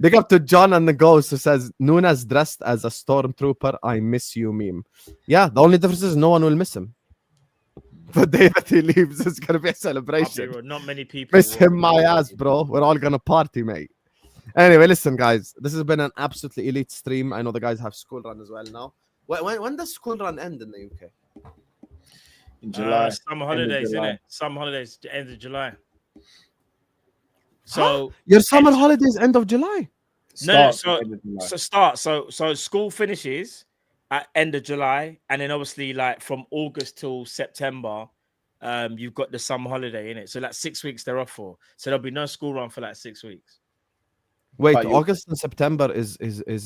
Big up to John and the Ghost who says, Nunez dressed as a stormtrooper. I miss you meme. Yeah, the only difference is no one will miss him. The day that he leaves is going to be a I'll be celebration. real, not many people. Miss will. him my ass, bro. We're all going to party, mate. Anyway, listen, guys. This has been an absolutely elite stream. I know the guys have school run as well now. When does school run end in the UK? In July. Summer End of holidays, July. innit? Summer holidays, the end of July. So Your summer holidays end of July. No, Start at the end of July. so school finishes at end of July, and then obviously like from August till September, you've got the summer holiday in it. So like 6 weeks they're off for. So there'll be no school run for like 6 weeks. Wait, But you- August and September is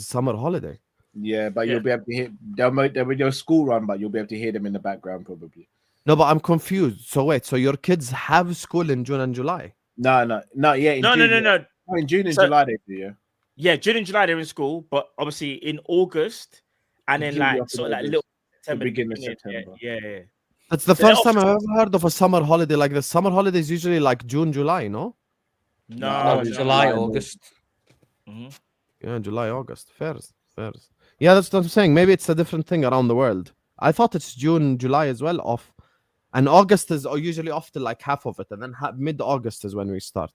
summer holiday. Yeah, but Yeah. you'll be able to hear. They'll be your school run, but you'll be able to hear them in the background probably. No, but I'm confused. So wait, so your kids have school in June and July? No, not yet. No. Oh, in June and So- July they do. Yeah. Yeah, June and July they're in school, but obviously in August and then Beginning like of sort of like August, little the September. beginning of beginning, September. Yeah. That's the So they're first time off- I've ever heard of a summer holiday like this. Summer holiday is usually like June, July, no? No, No, it's July, July, August. Mhm. Yeah, July, August. Fairs. Yeah, that's what I'm saying. Maybe it's a different thing around the world. I thought it's June, July as well off. And August is usually off to like half of it. And then mid-August is when we start,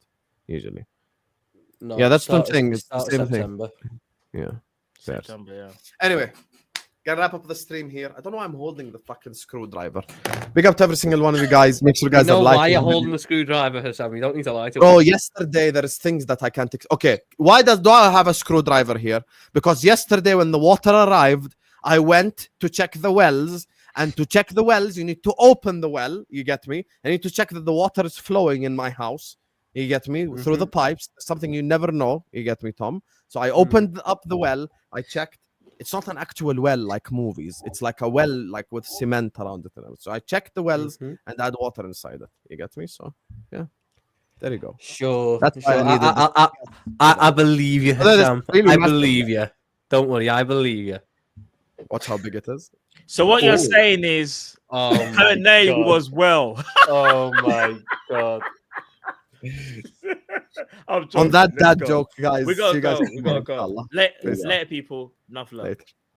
usually. No, Yeah, that's what I'm start- saying, it's the start of same thing. September. Yeah. Fairs. September, yeah. Anyway, gonna wrap up the stream here. I don't know why I'm holding the fucking screwdriver. Big up to every single one of you guys. Make sure you You guys know are why liking you're the holding the screwdriver, Husam? You don't need to lie to Bro, us. yesterday there is things that I can't. Okay, why do I have a screwdriver here? Because yesterday when the water arrived, I went to check the wells, and to check the wells, you need to open the well. You get me? I need to check that the water is flowing in my house. You get me? Through the pipes, something you never know. You get me, Tom? So I opened up the well. I checked. It's not an actual well like movies. It's like a well like with cement around it. So I checked the wells and add water inside it. You get me? So yeah, there you go. Sure. That's why I sure. needed I believe you, Although there's Husam. really I massive- believe you. Don't worry, I believe you. Watch how big it is. So what you're saying is Oh her name was well. Oh my god. I'm On joking, that let's dad go. joke, guys. We gotta see you guys go. We gotta go. inshallah. Later, people. Enough love. Later.